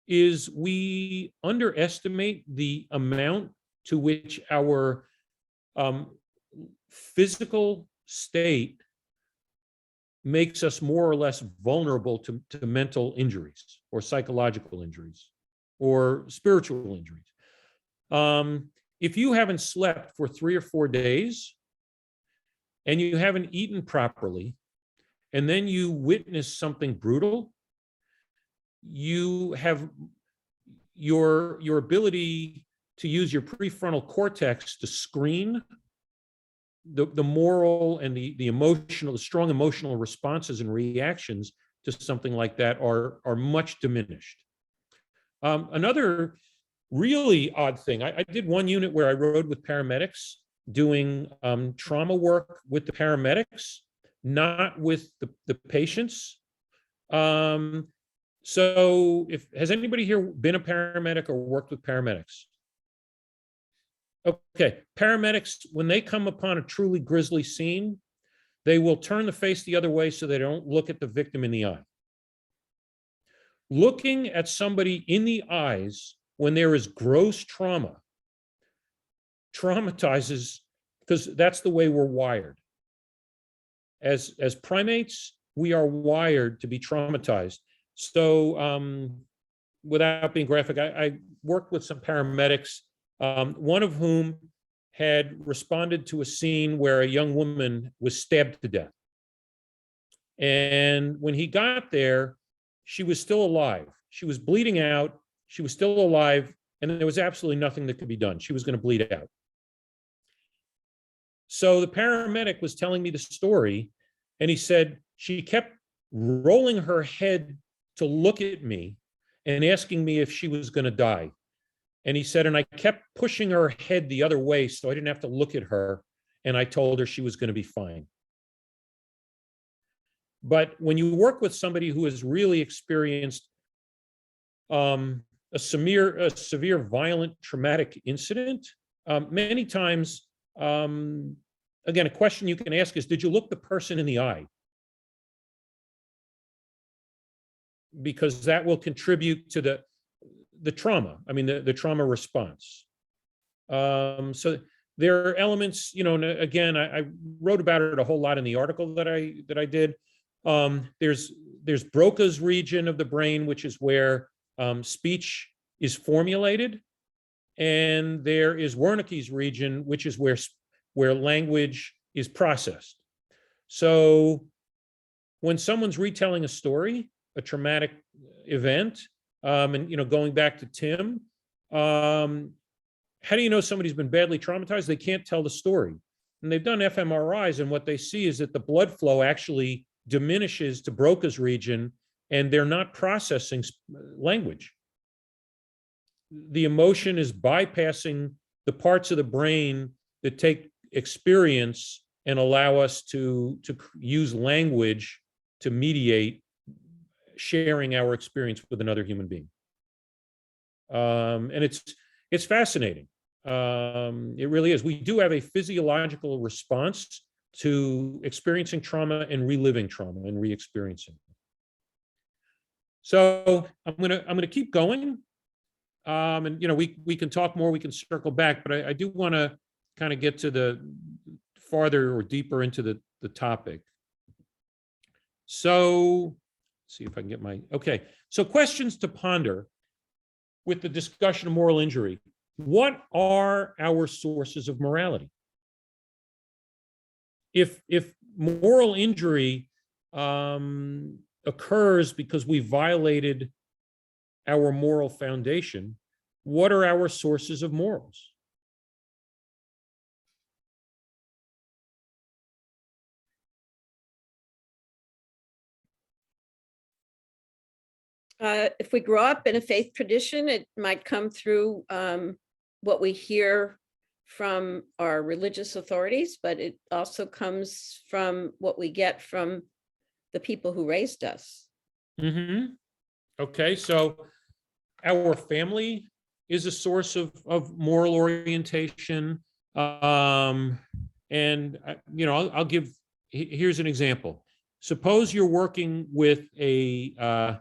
is we underestimate the amount to which our physical state makes us more or less vulnerable to mental injuries or psychological injuries or spiritual injuries. If you haven't slept for 3 or 4 days and you haven't eaten properly, and then you witness something brutal, you have your ability to use your prefrontal cortex to screen the moral and the emotional, the strong emotional responses and reactions to something like that are much diminished. Another really odd thing, I did one unit where I rode with paramedics doing trauma work with the paramedics, not with the patients. So has anybody here been a paramedic or worked with paramedics? Okay, paramedics, when they come upon a truly grisly scene, they will turn the face the other way so they don't look at the victim in the eye. Looking at somebody in the eyes when there is gross trauma traumatizes, because that's the way we're wired. As primates, we are wired to be traumatized. So without being graphic, I worked with some paramedics, one of whom had responded to a scene where a young woman was stabbed to death. And when he got there, she was still alive. She was bleeding out. She was still alive. And there was absolutely nothing that could be done. She was going to bleed out. So the paramedic was telling me the story, and he said she kept rolling her head to look at me and asking me if she was going to die. And he said, and I kept pushing her head the other way so I didn't have to look at her. And I told her she was going to be fine. But when you work with somebody who has really experienced a severe violent traumatic incident, many times, again, a question you can ask is, did you look the person in the eye? Because that will contribute to the trauma. I mean, the trauma response. So there are elements, you know, and again, I wrote about it a whole lot in the article that I did. There's Broca's region of the brain, which is where speech is formulated. And there is Wernicke's region, which is where language is processed. So when someone's retelling a story, a traumatic event, and you know, going back to Tim, how do you know somebody's been badly traumatized? They can't tell the story. And they've done fMRIs, and what they see is that the blood flow actually diminishes to Broca's region, and they're not processing language. The emotion is bypassing the parts of the brain that take experience and allow us to use language to mediate sharing our experience with another human being. And it's fascinating. It really is. We do have a physiological response to experiencing trauma and reliving trauma and re-experiencing. So I'm gonna keep going. And you know, we can talk more, we can circle back, but I do want to kind of get to the farther or deeper into the topic. So let's see if I can get okay. So questions to ponder with the discussion of moral injury. What are our sources of morality? If moral injury occurs because we violated our moral foundation, what are our sources of morals? If we grow up in a faith tradition, it might come through what we hear from our religious authorities, but it also comes from what we get from the people who raised us. Mm-hmm. Okay, so our family is a source of moral orientation. And I'll give, here's an example. Suppose you're working with an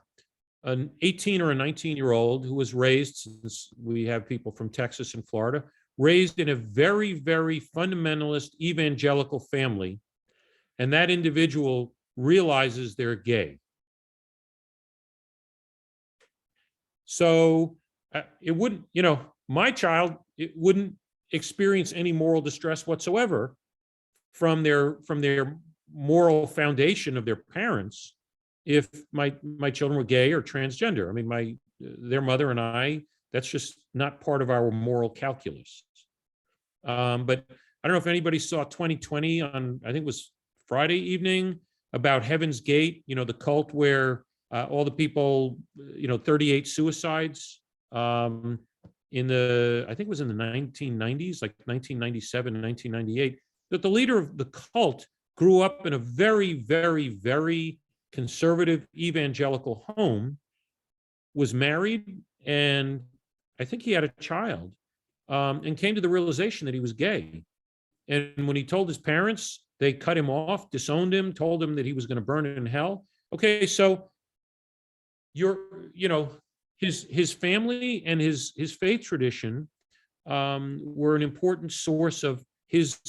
18 or a 19-year-old who was raised, since we have people from Texas and Florida, raised in a very, very fundamentalist evangelical family, and that individual realizes they're gay. So it wouldn't, my child, it wouldn't experience any moral distress whatsoever from their moral foundation of their parents if my children were gay or transgender. I mean, their mother and I, that's just not part of our moral calculus. But I don't know if anybody saw 2020 on, I think it was Friday evening, about Heaven's Gate, the cult where all the people, 38 suicides in the, I think it was in the 1990s, like 1997 and 1998, that the leader of the cult grew up in a very, very, very conservative evangelical home, was married, and I think he had a child, and came to the realization that he was gay. And when he told his parents, they cut him off, disowned him, told him that he was going to burn in hell. Okay, so his family and his faith tradition were an important source of his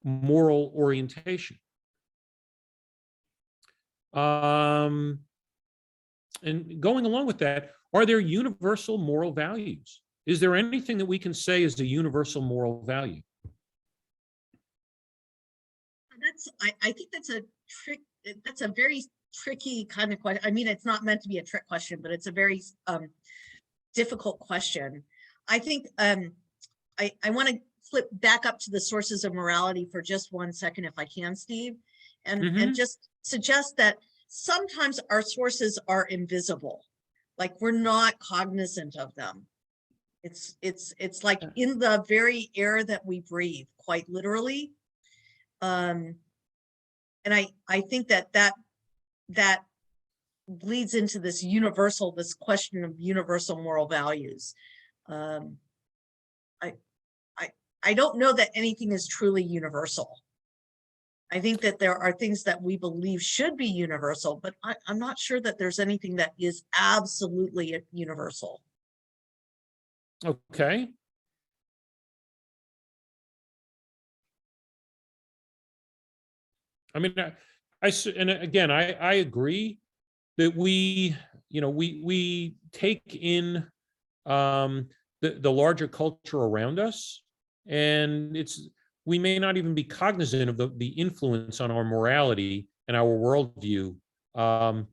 moral orientation. And going along with that, are there universal moral values? Is there anything that we can say is a universal moral value? I think that's a trick. That's a very tricky kind of question. I mean, it's not meant to be a trick question, but it's a very difficult question. I think I want to flip back up to the sources of morality for just 1 second, if I can, Steve, and just suggest that sometimes our sources are invisible, like we're not cognizant of them. It's like in the very air that we breathe, quite literally. And I think that leads into this question of universal moral values. I don't know that anything is truly universal. I think that there are things that we believe should be universal, but I'm not sure that there's anything that is absolutely universal. Okay. I mean, and again, I agree that we take in the larger culture around us, and we may not even be cognizant of the influence on our morality and our worldview. I'll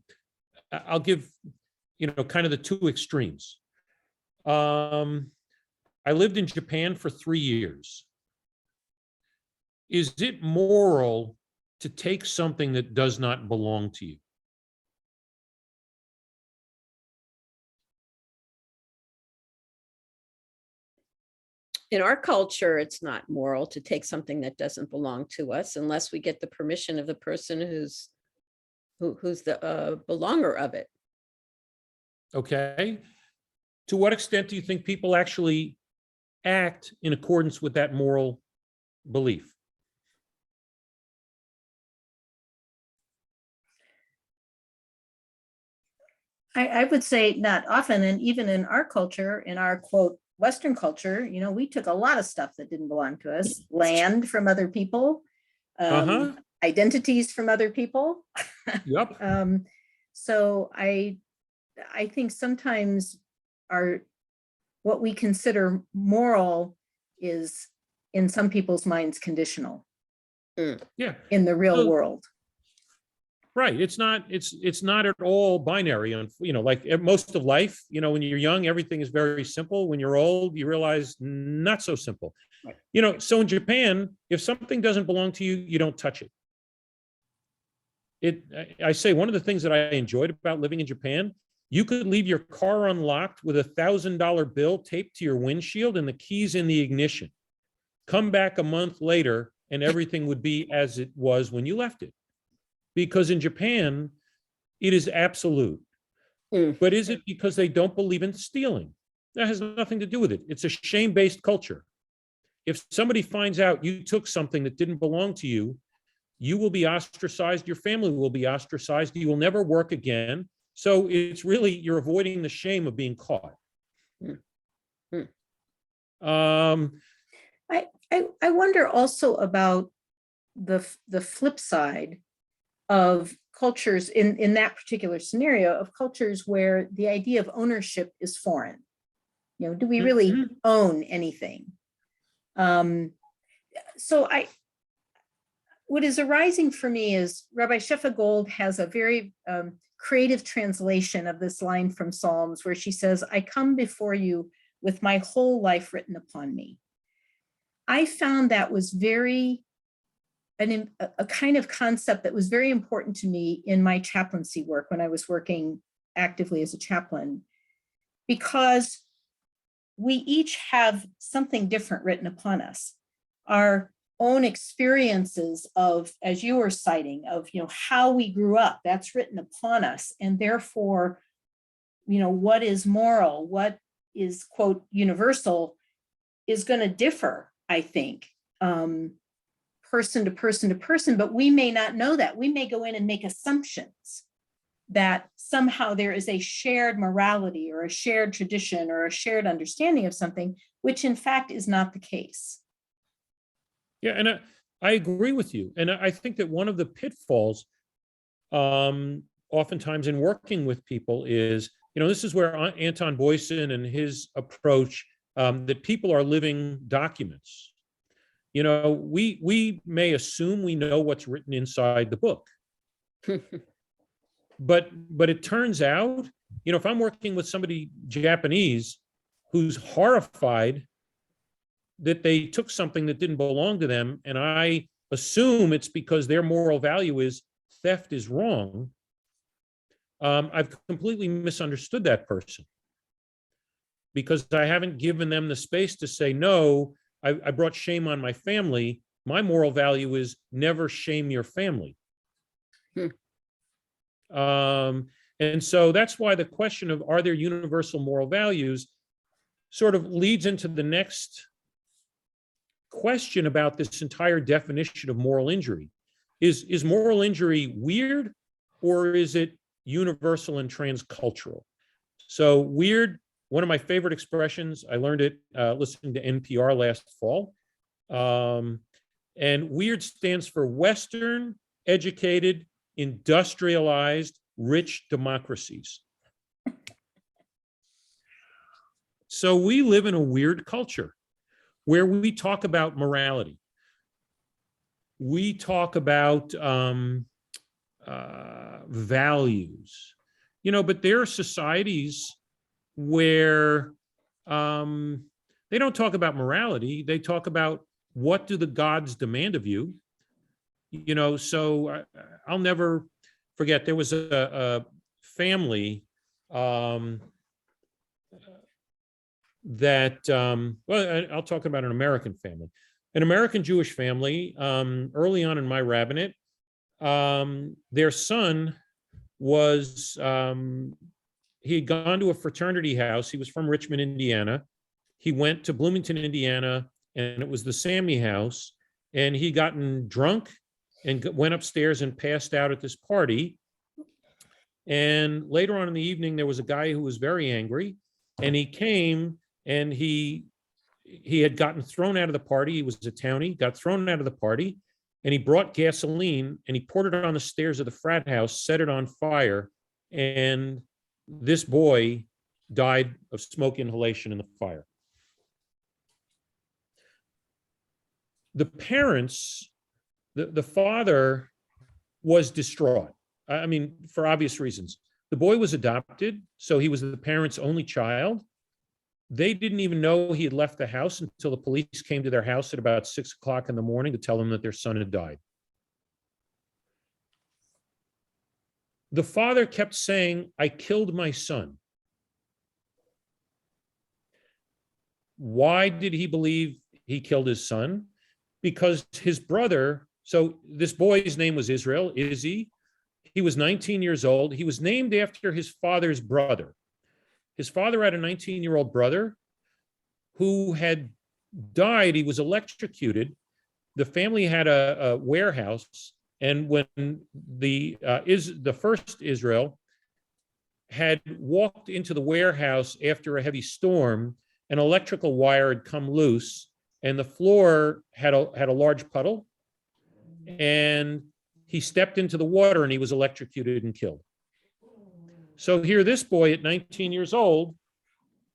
give, kind of the two extremes. I lived in Japan for 3 years. Is it moral to take something that does not belong to you? In our culture, it's not moral to take something that doesn't belong to us unless we get the permission of the person who's the belonger of it. Okay. To what extent do you think people actually act in accordance with that moral belief? I would say not often, and even in our culture, in our quote Western culture, we took a lot of stuff that didn't belong to us, land from other people, identities from other people. Yep. So I think sometimes what we consider moral is in some people's minds conditional. Yeah. In the real world. Right. It's not at all binary. And, like most of life, when you're young, everything is very simple. When you're old, you realize not so simple. Right. So in Japan, if something doesn't belong to you, you don't touch it. I say one of the things that I enjoyed about living in Japan You could leave your car unlocked with $1,000 bill taped to your windshield and the keys in the ignition. Come back a month later and everything would be as it was when you left it. Because in Japan, it is absolute. But is it because they don't believe in stealing? That has nothing to do with it. It's a shame-based culture. If somebody finds out you took something that didn't belong to you, you will be ostracized, your family will be ostracized, you will never work again. So it's really, you're avoiding the shame of being caught. I wonder also about the flip side of cultures in that particular scenario, of cultures where the idea of ownership is foreign. You know, do we really own anything? So what is arising for me is Rabbi Shefa Gold has a very creative translation of this line from Psalms where she says, I come before you with my whole life written upon me. I found that was a kind of concept that was very important to me in my chaplaincy work when I was working actively as a chaplain, because we each have something different written upon us. Our own experiences of, as you were citing, of, you know, how we grew up, that's written upon us. And therefore, you know, what is moral, what is, quote, universal, is going to differ, I think, person to person to person, but we may not know that. We may go in and make assumptions that somehow there is a shared morality or a shared tradition or a shared understanding of something, which in fact is not the case. Yeah, and I agree with you. And I think that one of the pitfalls oftentimes in working with people is, you know, this is where Anton Boyson and his approach, that people are living documents. You know, we may assume we know what's written inside the book. But it turns out, you know, if I'm working with somebody Japanese who's horrified that they took something that didn't belong to them, and I assume it's because their moral value is theft is wrong, I've completely misunderstood that person, because I haven't given them the space to say, no, I brought shame on my family. My moral value is never shame your family. And so that's why the question of are there universal moral values sort of leads into the next question about this entire definition of moral injury. Is moral injury weird, or is it universal and transcultural? So weird, one of my favorite expressions, I learned it listening to NPR last fall. And weird stands for Western, educated, industrialized, rich democracies. So we live in a weird culture where we talk about morality. We talk about values, you know, but there are societies where they don't talk about morality. They talk about what do the gods demand of you, you know. So I'll never forget, there was a family that, well, I'll talk about an American family, an American Jewish family. Early on in my rabbinate, their son was, he had gone to a fraternity house. He was from Richmond, Indiana. He went to Bloomington, Indiana, and it was the Sammy house. And he gotten drunk and went upstairs and passed out at this party. And later on in the evening, there was a guy who was very angry, and he came and he had gotten thrown out of the party. He was a townie, got thrown out of the party, and he brought gasoline and he poured it on the stairs of the frat house, set it on fire, and this boy died of smoke inhalation in the fire. The parents, the father was distraught. I mean, for obvious reasons. The boy was adopted, so he was the parents' only child. They didn't even know he had left the house until the police came to their house at about 6 o'clock in the morning to tell them that their son had died. The father kept saying, I killed my son. Why did he believe he killed his son? Because his brother, so this boy's name was Israel, Izzy. He was 19 years old. He was named after his father's brother. His father had a 19-year-old brother who had died. He was electrocuted. The family had a warehouse, and when the first Israel had walked into the warehouse after a heavy storm, an electrical wire had come loose, and the floor had a large puddle, and he stepped into the water and he was electrocuted and killed. So here, this boy at 19 years old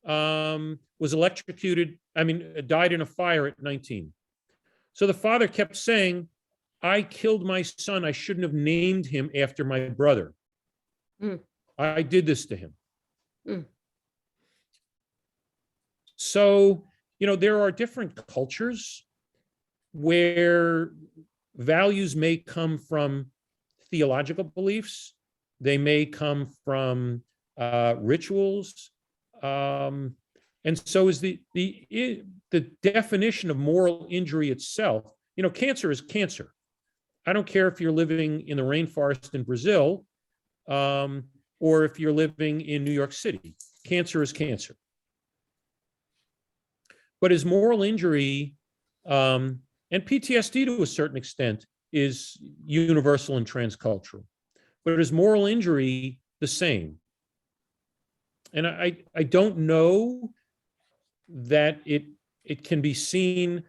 was electrocuted, died in a fire at 19. So the father kept saying, I killed my son. I shouldn't have named him after my brother. Mm. I did this to him. Mm. So, there are different cultures where values may come from theological beliefs. They may come from rituals. And so is the definition of moral injury itself. Cancer is cancer. I don't care if you're living in the rainforest in Brazil or if you're living in New York City. Cancer is cancer. But is moral injury and PTSD to a certain extent is universal and transcultural. But is moral injury the same? And I don't know that it can be seen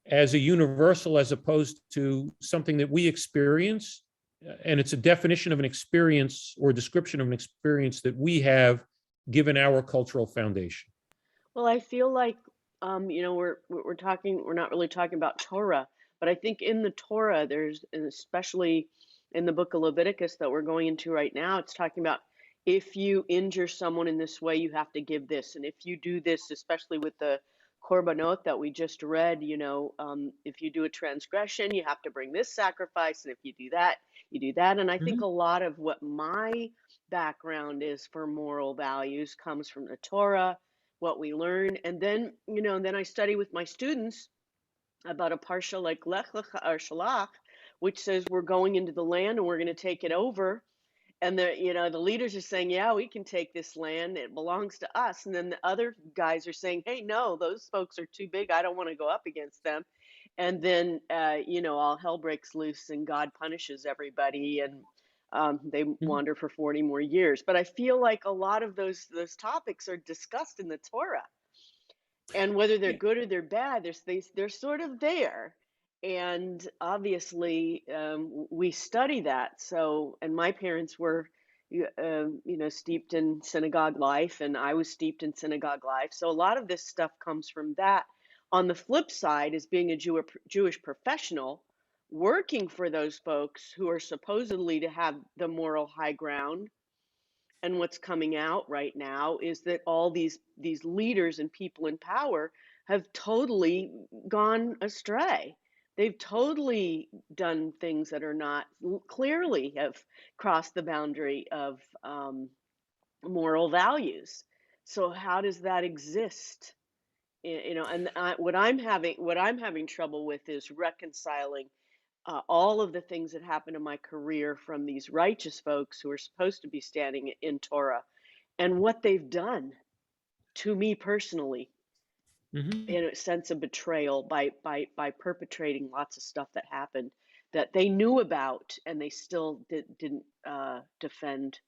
as a universal as opposed to something that we experience. And it's a definition of an experience or description of an experience that we have given our cultural foundation. Well, I feel like we're not really talking about Torah, but I think in the Torah there's, and especially in the book of Leviticus that we're going into right now, it's talking about if you injure someone in this way, you have to give this, and if you do this, especially with the korbanot that we just read, if you do a transgression, you have to bring this sacrifice, and if you do that, you do that. And I think a lot of what my background is for moral values comes from the Torah, what we learn, and then then I study with my students about a parsha like Lech Lecha or Shalach, which says we're going into the land and we're going to take it over. And the leaders are saying, yeah, we can take this land. It belongs to us. And then the other guys are saying, hey, no, those folks are too big. I don't want to go up against them. And then, all hell breaks loose and God punishes everybody. And they wander for 40 more years. But I feel like a lot of those topics are discussed in the Torah. And whether they're good or they're bad, they're sort of there. And obviously, we study that. So, and my parents were, steeped in synagogue life, and I was steeped in synagogue life. So a lot of this stuff comes from that. On the flip side, is being a Jewish professional, working for those folks who are supposedly to have the moral high ground. And what's coming out right now is that all these leaders and people in power have totally gone astray. They've totally done things that are not clearly have crossed the boundary of moral values. So how does that exist? And what I'm having trouble with is reconciling all of the things that happened in my career from these righteous folks who are supposed to be standing in Torah and what they've done to me personally in a sense of betrayal by perpetrating lots of stuff that happened that they knew about, and they still didn't defend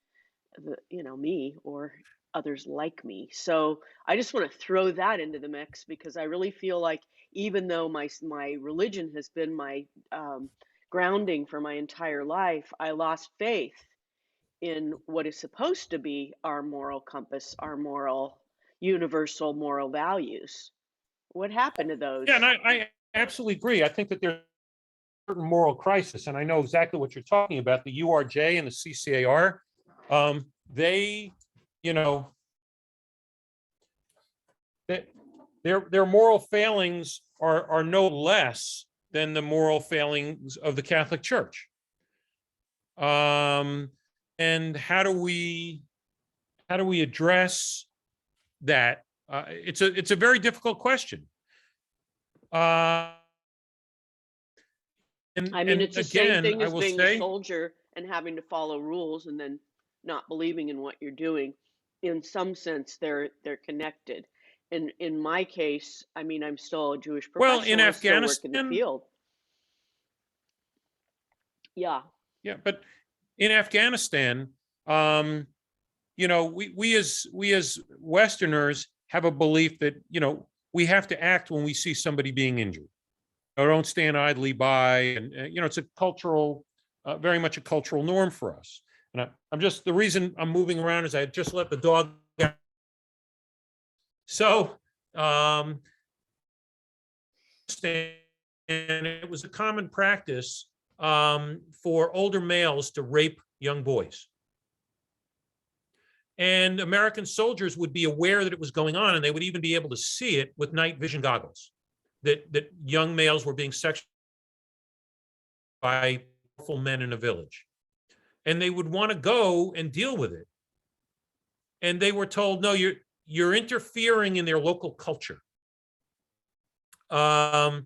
me or others like me. So I just want to throw that into the mix, because I really feel like even though my religion has been my grounding for my entire life, I lost faith in what is supposed to be our moral compass, our universal moral values. What happened to those? Yeah, and I absolutely agree. I think that there's a certain moral crisis, and I know exactly what you're talking about. The URJ and the CCAR, they, their moral failings are no less than the moral failings of the Catholic Church. and how do we address that? It's a very difficult question. And, I mean, and it's the same again, thing I as will being a say, soldier and having to follow rules and then not believing in what you're doing. In some sense, they're connected. And in my case, I mean, I'm still a Jewish well, in professional. I still work in the Afghanistan, field. Yeah. yeah, but in Afghanistan, we as Westerners have a belief that, we have to act when we see somebody being injured. Don't stand idly by. And, it's a cultural, very much a cultural norm for us. And I'm just, the reason I'm moving around is I just let the dog out. So, and it was a common practice for older males to rape young boys. And American soldiers would be aware that it was going on, and they would even be able to see it with night vision goggles, that young males were being sexualized by powerful men in a village. And they would want to go and deal with it. And they were told, no, you're interfering in their local culture. And,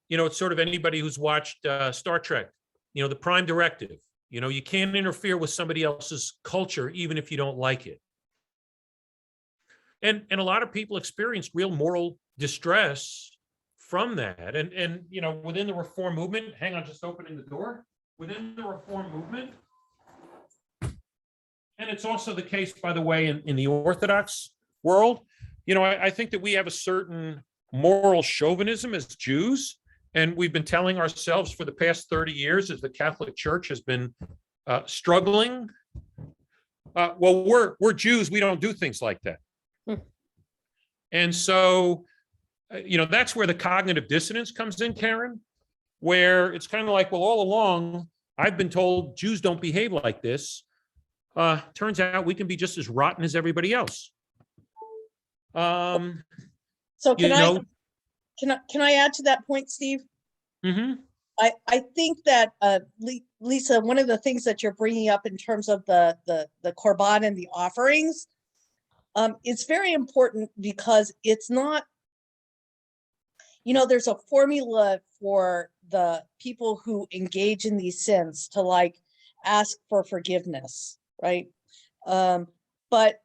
it's sort of anybody who's watched Star Trek, the Prime Directive. You can't interfere with somebody else's culture, even if you don't like it. And a lot of people experienced real moral distress from that. And within the reform movement, hang on, just opening the door. Within the reform movement, and it's also the case, by the way, in the Orthodox world, I think that we have a certain moral chauvinism as Jews. And we've been telling ourselves for the past 30 years as the Catholic Church has been struggling. Well, we're Jews. We don't do things like that. And so, that's where the cognitive dissonance comes in, Karen, where it's kind of like, well, all along, I've been told Jews don't behave like this. Turns out we can be just as rotten as everybody else. So can I add to that point, Steve? Mm-hmm. I think that Lisa, one of the things that you're bringing up in terms of the korban and the offerings, it's very important because it's not, there's a formula for the people who engage in these sins to ask for forgiveness, right? But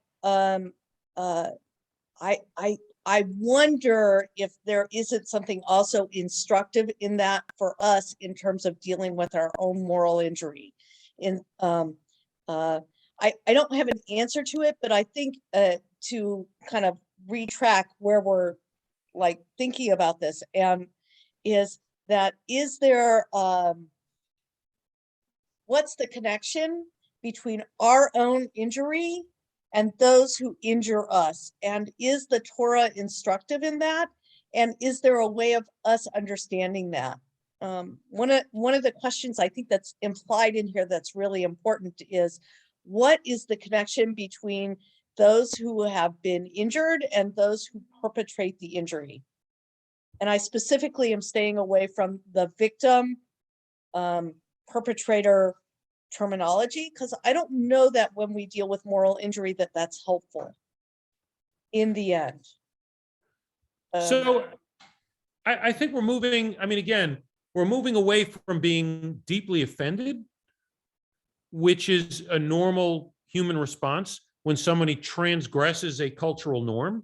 I wonder if there isn't something also instructive in that for us in terms of dealing with our own moral injury. I don't have an answer to it, but I think to kind of retrack where we're thinking about this, and is there what's the connection between our own injury and those who injure us? And is the Torah instructive in that? And is there a way of us understanding that? One of the questions I think that's implied in here that's really important is, what is the connection between those who have been injured and those who perpetrate the injury? And I specifically am staying away from the victim perpetrator terminology, because I don't know that when we deal with moral injury that that's helpful in the end. So I think we're moving, again, we're moving away from being deeply offended, which is a normal human response when somebody transgresses a cultural norm.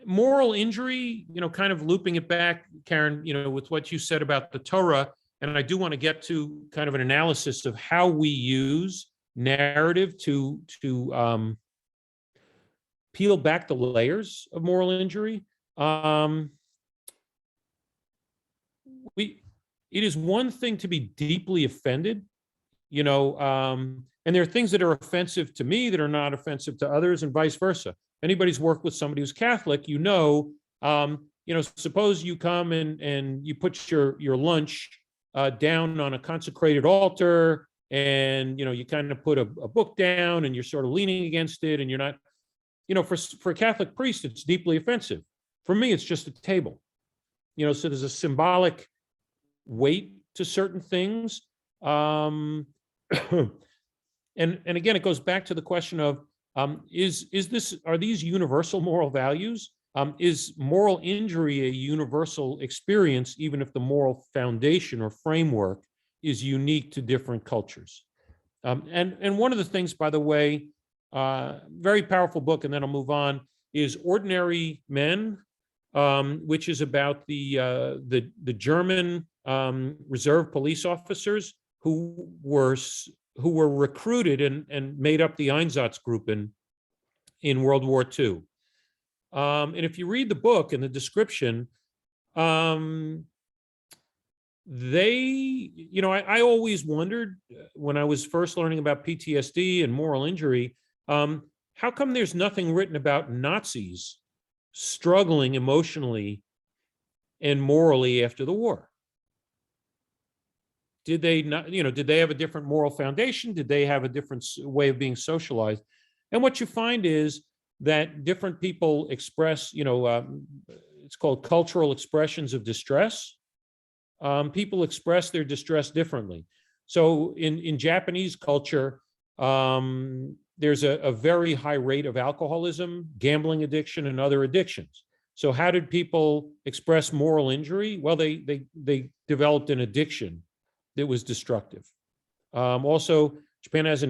Moral injury, kind of looping it back, Karen, with what you said about the Torah. And I do want to get to kind of an analysis of how we use narrative to peel back the layers of moral injury. It is one thing to be deeply offended, and there are things that are offensive to me that are not offensive to others, and vice versa. Anybody's worked with somebody who's Catholic, suppose you come and you put your lunch down on a consecrated altar, and you kind of put a book down and you're sort of leaning against it, and you're not, for a Catholic priest, it's deeply offensive. For me, it's just a table, so there's a symbolic weight to certain things. and again, it goes back to the question of are these universal moral values? Is moral injury a universal experience, even if the moral foundation or framework is unique to different cultures? And one of the things, by the way, very powerful book, and then I'll move on, is Ordinary Men, which is about the German reserve police officers who were recruited and made up the Einsatzgruppen in World War II. And if you read the book and the description, I always wondered when I was first learning about PTSD and moral injury, how come there's nothing written about Nazis struggling emotionally and morally after the war? Did they not, did they have a different moral foundation? Did they have a different way of being socialized? And what you find is that different people express, it's called cultural expressions of distress. People express their distress differently. So in Japanese culture, there's a very high rate of alcoholism, gambling addiction, and other addictions. So how did people express moral injury? Well, they developed an addiction that was destructive. Also, Japan has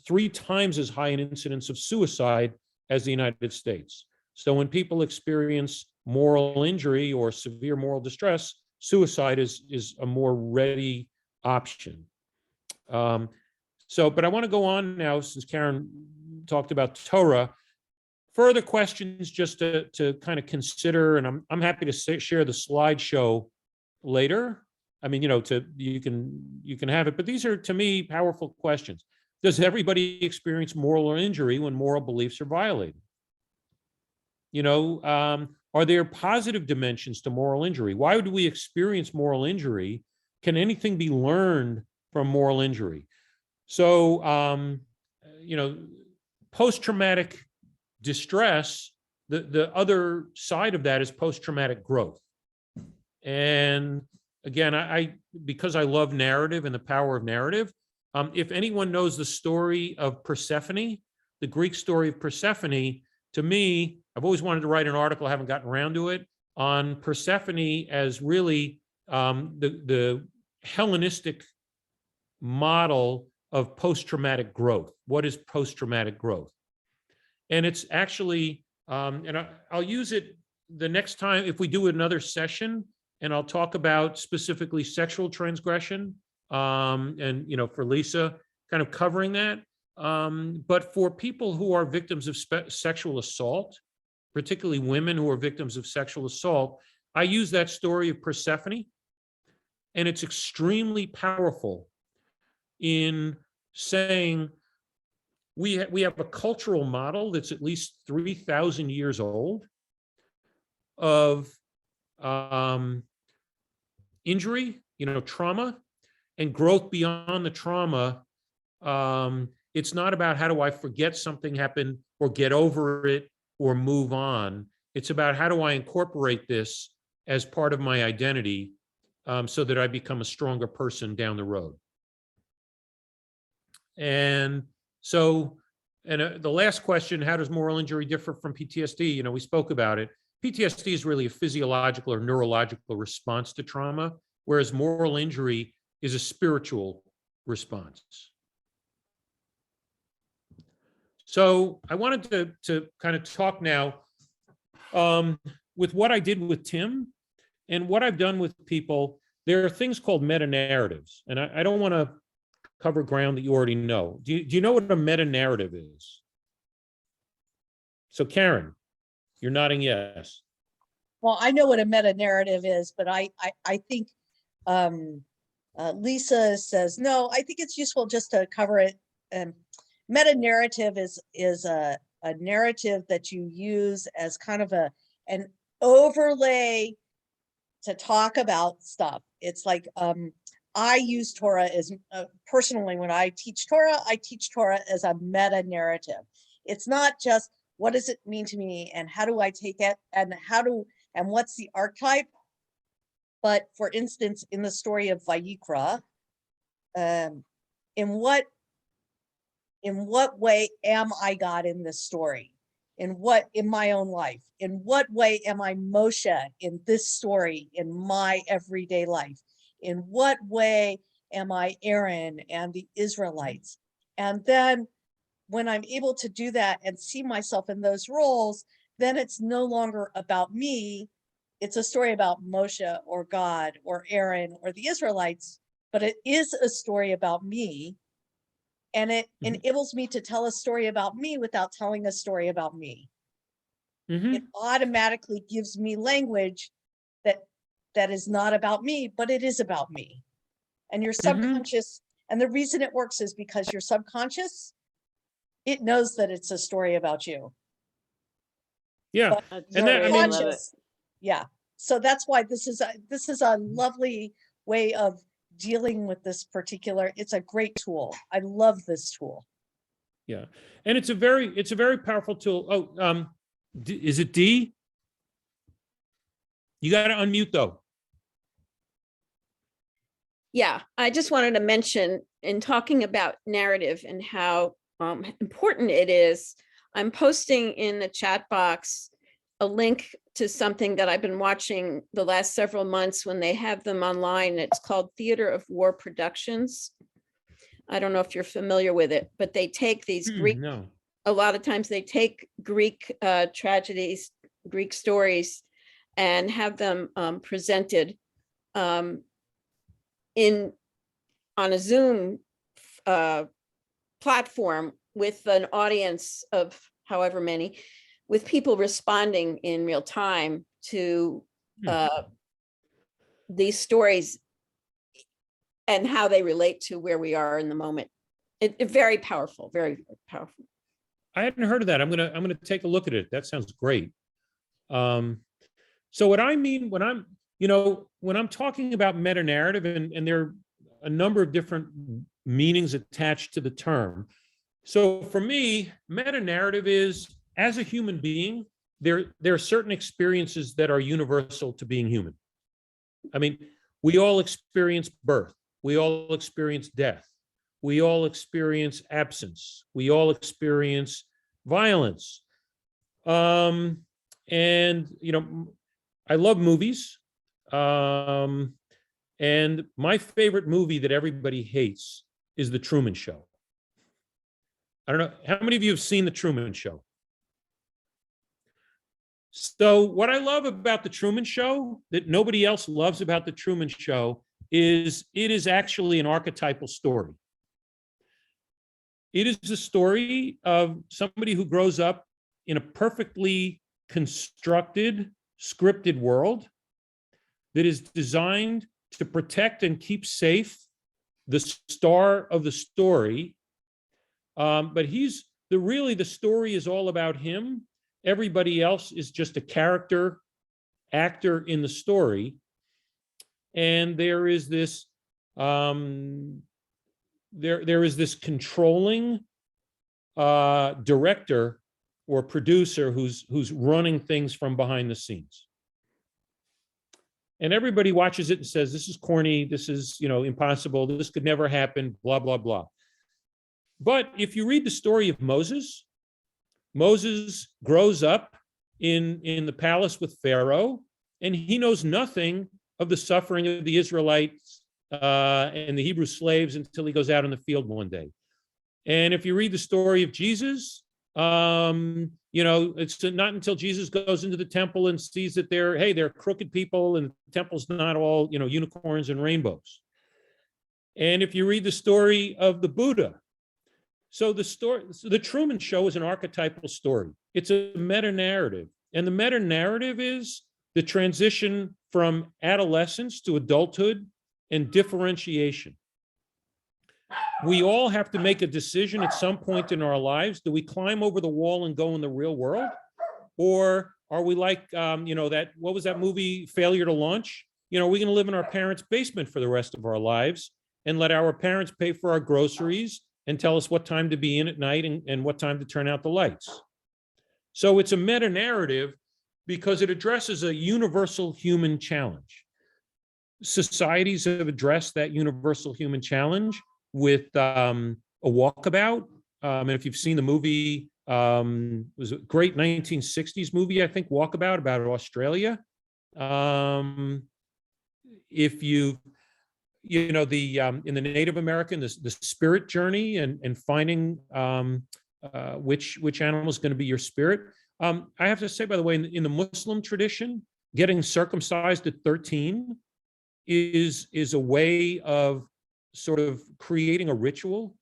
3 times as high an incidence of suicide as the United States. So when people experience moral injury or severe moral distress, suicide is a more ready option. But I want to go on now, since Karen talked about Torah. Further questions just to kind of consider, and I'm happy to share the slideshow later. I mean, you can have it, but these are, to me, powerful questions. Does everybody experience moral injury when moral beliefs are violated? Are there positive dimensions to moral injury? Why do we experience moral injury? Can anything be learned from moral injury? So, post-traumatic distress, the other side of that is post-traumatic growth. And again, because I love narrative and the power of narrative, if anyone knows the story of Persephone, the Greek story of Persephone, to me, I've always wanted to write an article, I haven't gotten around to it, on Persephone as really the Hellenistic model of post-traumatic growth. What is post-traumatic growth? And it's actually, and I'll use it the next time if we do another session, and I'll talk about specifically sexual transgression, and for Lisa, kind of covering that. But for people who are victims of sexual assault, particularly women who are victims of sexual assault, I use that story of Persephone, and it's extremely powerful in saying we have a cultural model that's at least 3,000 years old of injury, trauma, and growth beyond the trauma. It's not about how do I forget something happened or get over it or move on. It's about how do I incorporate this as part of my identity, so that I become a stronger person down the road. And so, the last question, how does moral injury differ from PTSD? We spoke about it. PTSD is really a physiological or neurological response to trauma, whereas moral injury is a spiritual response. So I wanted to kind of talk now with what I did with Tim and what I've done with people. There are things called meta-narratives, and I don't want to cover ground that you already know. Do you know what a meta-narrative is? So Karen, you're nodding yes. Well, I know what a meta-narrative is, but I think Lisa says, no, I think it's useful just to cover it. Meta-narrative is a narrative that you use as kind of an overlay to talk about stuff. It's like, I use Torah as, personally, when I teach Torah as a meta-narrative. It's not just, what does it mean to me and how do I take it and what's the archetype? But for instance, in the story of Vayikra, in what way am I God in this story? In my own life? In what way am I Moshe in this story in my everyday life? In what way am I Aaron and the Israelites? And then when I'm able to do that and see myself in those roles, then it's no longer about me. It's a story about Moshe or God or Aaron or the Israelites, but it is a story about me. And it enables me to tell a story about me without telling a story about me. It automatically gives me language that is not about me, but it is about me. And your subconscious, and the reason it works is because your subconscious, it knows that it's a story about you. Yeah. But That's And that, great. I mean, love it. conscious, yeah. So that's why this is a lovely way of dealing with this particular, it's a great tool. I love this tool. yeah. And it's a very powerful tool. Oh, is it D? You got to unmute though. Yeah, I just wanted to mention in talking about narrative and how important it is, I'm posting in the chat box a link to something that I've been watching the last several months when they have them online. It's called Theater of War Productions. I don't know if you're familiar with it, but they take these Greek, No. a lot of times they take Greek tragedies, Greek stories, and have them presented on a Zoom platform with an audience of however many, with people responding in real time to these stories and how they relate to where we are in the moment. It very powerful, very powerful. I hadn't heard of that. I'm gonna take a look at it. That sounds great. So what I mean when I'm talking about meta narrative, and there are a number of different meanings attached to the term. So for me, meta narrative is, as a human being, there are certain experiences that are universal to being human. I mean, we all experience birth. We all experience death. We all experience absence. We all experience violence. And, I love movies. And my favorite movie that everybody hates is The Truman Show. I don't know, how many of you have seen The Truman Show? So what I love about The Truman Show that nobody else loves about The Truman Show is it is actually an archetypal story. It is a story of somebody who grows up in a perfectly constructed, scripted world that is designed to protect and keep safe the star of the story. But the story is all about him. Everybody else is just a character actor in the story. And there is this there is this controlling director or producer who's running things from behind the scenes. And everybody watches it and says, this is corny, this is, impossible, this could never happen, blah, blah, blah. But if you read the story of Moses grows up in the palace with Pharaoh, and he knows nothing of the suffering of the Israelites and the Hebrew slaves until he goes out in the field one day. And if you read the story of Jesus, it's not until Jesus goes into the temple and sees that they're crooked people, and the temple's not all, unicorns and rainbows. And if you read the story of the Buddha, so the Truman Show is an archetypal story. It's a meta narrative. And the meta narrative is the transition from adolescence to adulthood and differentiation. We all have to make a decision at some point in our lives. Do we climb over the wall and go in the real world? Or are we like, what was that movie, Failure to Launch? Are we going to live in our parents' basement for the rest of our lives and let our parents pay for our groceries and tell us what time to be in at night and what time to turn out the lights? So it's a meta narrative because it addresses a universal human challenge. societies have addressed that universal human challenge with a walkabout. And if you've seen the movie, it was a great 1960s movie, I think, Walkabout, about Australia. If you the in the Native American, the spirit journey and finding which animal is going to be your spirit. I have to say, by the way, in the Muslim tradition, getting circumcised at 13 is a way of sort of creating a ritual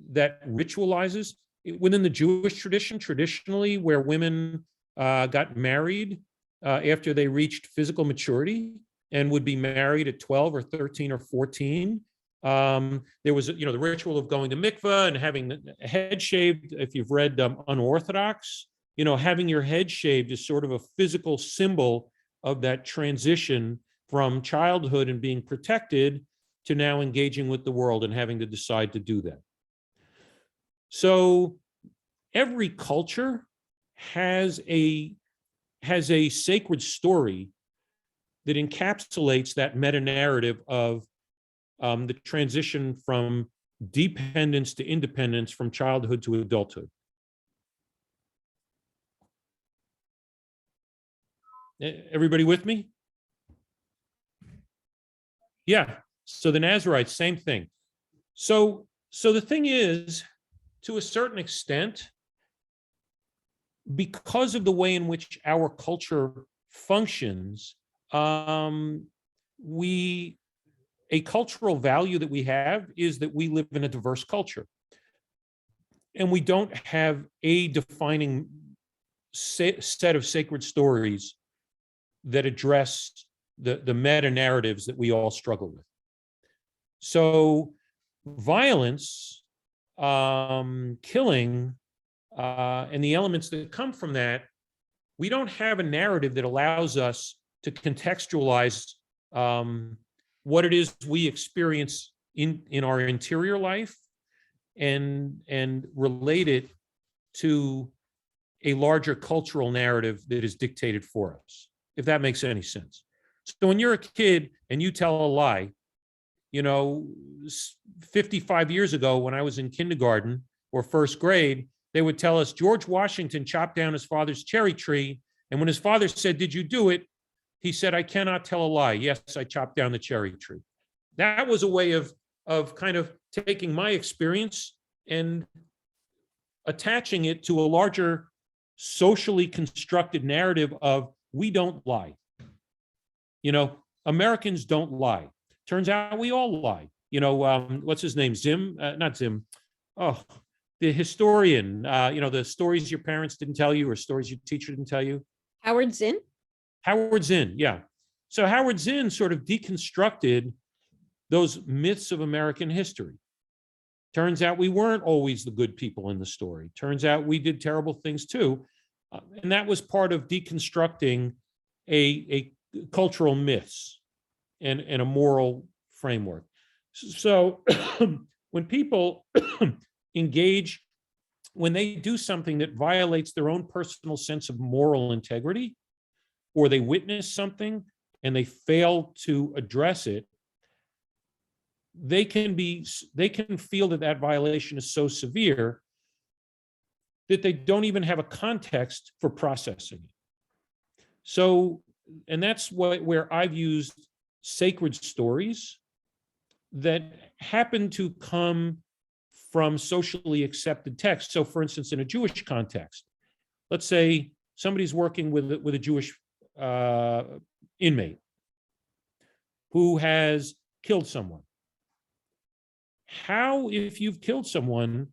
that ritualizes. Within the Jewish tradition, traditionally, where women got married after they reached physical maturity and would be married at 12 or 13 or 14. There was, the ritual of going to mikveh and having a head shaved. If you've read Unorthodox, having your head shaved is sort of a physical symbol of that transition from childhood and being protected to now engaging with the world and having to decide to do that. So every culture has a sacred story that encapsulates that meta-narrative of the transition from dependence to independence, from childhood to adulthood. Everybody with me? Yeah. So the Nazarites, same thing. So the thing is, to a certain extent, because of the way in which our culture functions, a cultural value that we have is that we live in a diverse culture. And we don't have a defining set of sacred stories that address the meta narratives that we all struggle with. So violence, killing, and the elements that come from that, we don't have a narrative that allows us to contextualize what it is we experience in our interior life and relate it to a larger cultural narrative that is dictated for us, if that makes any sense. So when you're a kid and you tell a lie, 55 years ago when I was in kindergarten or first grade, they would tell us George Washington chopped down his father's cherry tree. And when his father said, "Did you do it?" he said, "I cannot tell a lie. Yes, I chopped down the cherry tree." That was a way of kind of taking my experience and attaching it to a larger socially constructed narrative of we don't lie. Americans don't lie. Turns out we all lie. What's his name? Not Zim. Oh, the historian, the stories your parents didn't tell you or stories your teacher didn't tell you. Howard Zinn? Howard Zinn, yeah. So Howard Zinn sort of deconstructed those myths of American history. Turns out we weren't always the good people in the story. Turns out we did terrible things too. And that was part of deconstructing a cultural myths and a moral framework. So when people engage, when they do something that violates their own personal sense of moral integrity, or they witness something and they fail to address it, they can feel that violation is so severe that they don't even have a context for processing it. So, and that's where I've used sacred stories that happen to come from socially accepted texts. So for instance, in a Jewish context, let's say somebody's working with a Jewish inmate who has killed someone. How, if you've killed someone,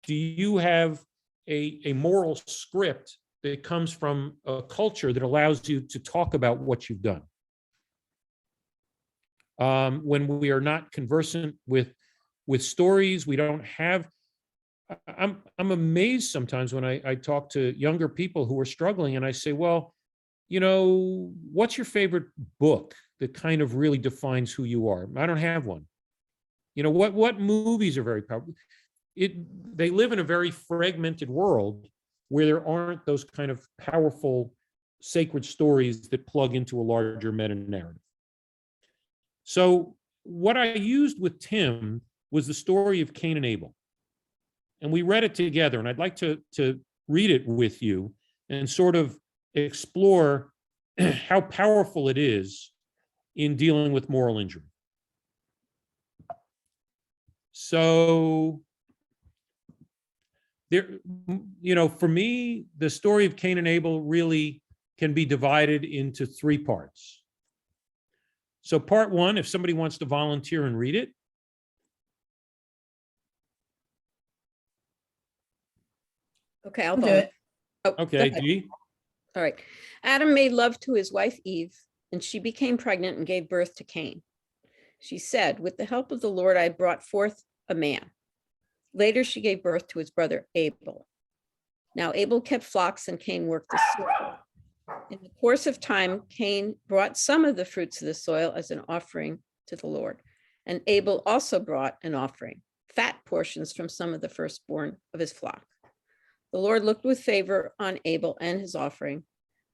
do you have a moral script that comes from a culture that allows you to talk about what you've done? When we are not conversant with stories, we don't have. I'm amazed sometimes when I talk to younger people who are struggling, and I say, well, what's your favorite book that kind of really defines who you are? I don't have one. What movies are very powerful? They live in a very fragmented world where there aren't those kind of powerful sacred stories that plug into a larger meta narrative. So what I used with Tim was the story of Cain and Abel. And we read it together, and I'd like to read it with you and sort of explore how powerful it is in dealing with moral injury. So there, for me, the story of Cain and Abel really can be divided into 3 parts. So part 1, if somebody wants to volunteer and read it. Okay, I'll I'll do vote. it. Oh, Okay, go ahead. Dee. All right. Adam made love to his wife Eve, and she became pregnant and gave birth to Cain. She said, "With the help of the Lord, I brought forth a man." Later, she gave birth to his brother Abel. Now Abel kept flocks and Cain worked the soil. In the course of time, Cain brought some of the fruits of the soil as an offering to the Lord. And Abel also brought an offering, fat portions from some of the firstborn of his flock. The Lord looked with favor on Abel and his offering,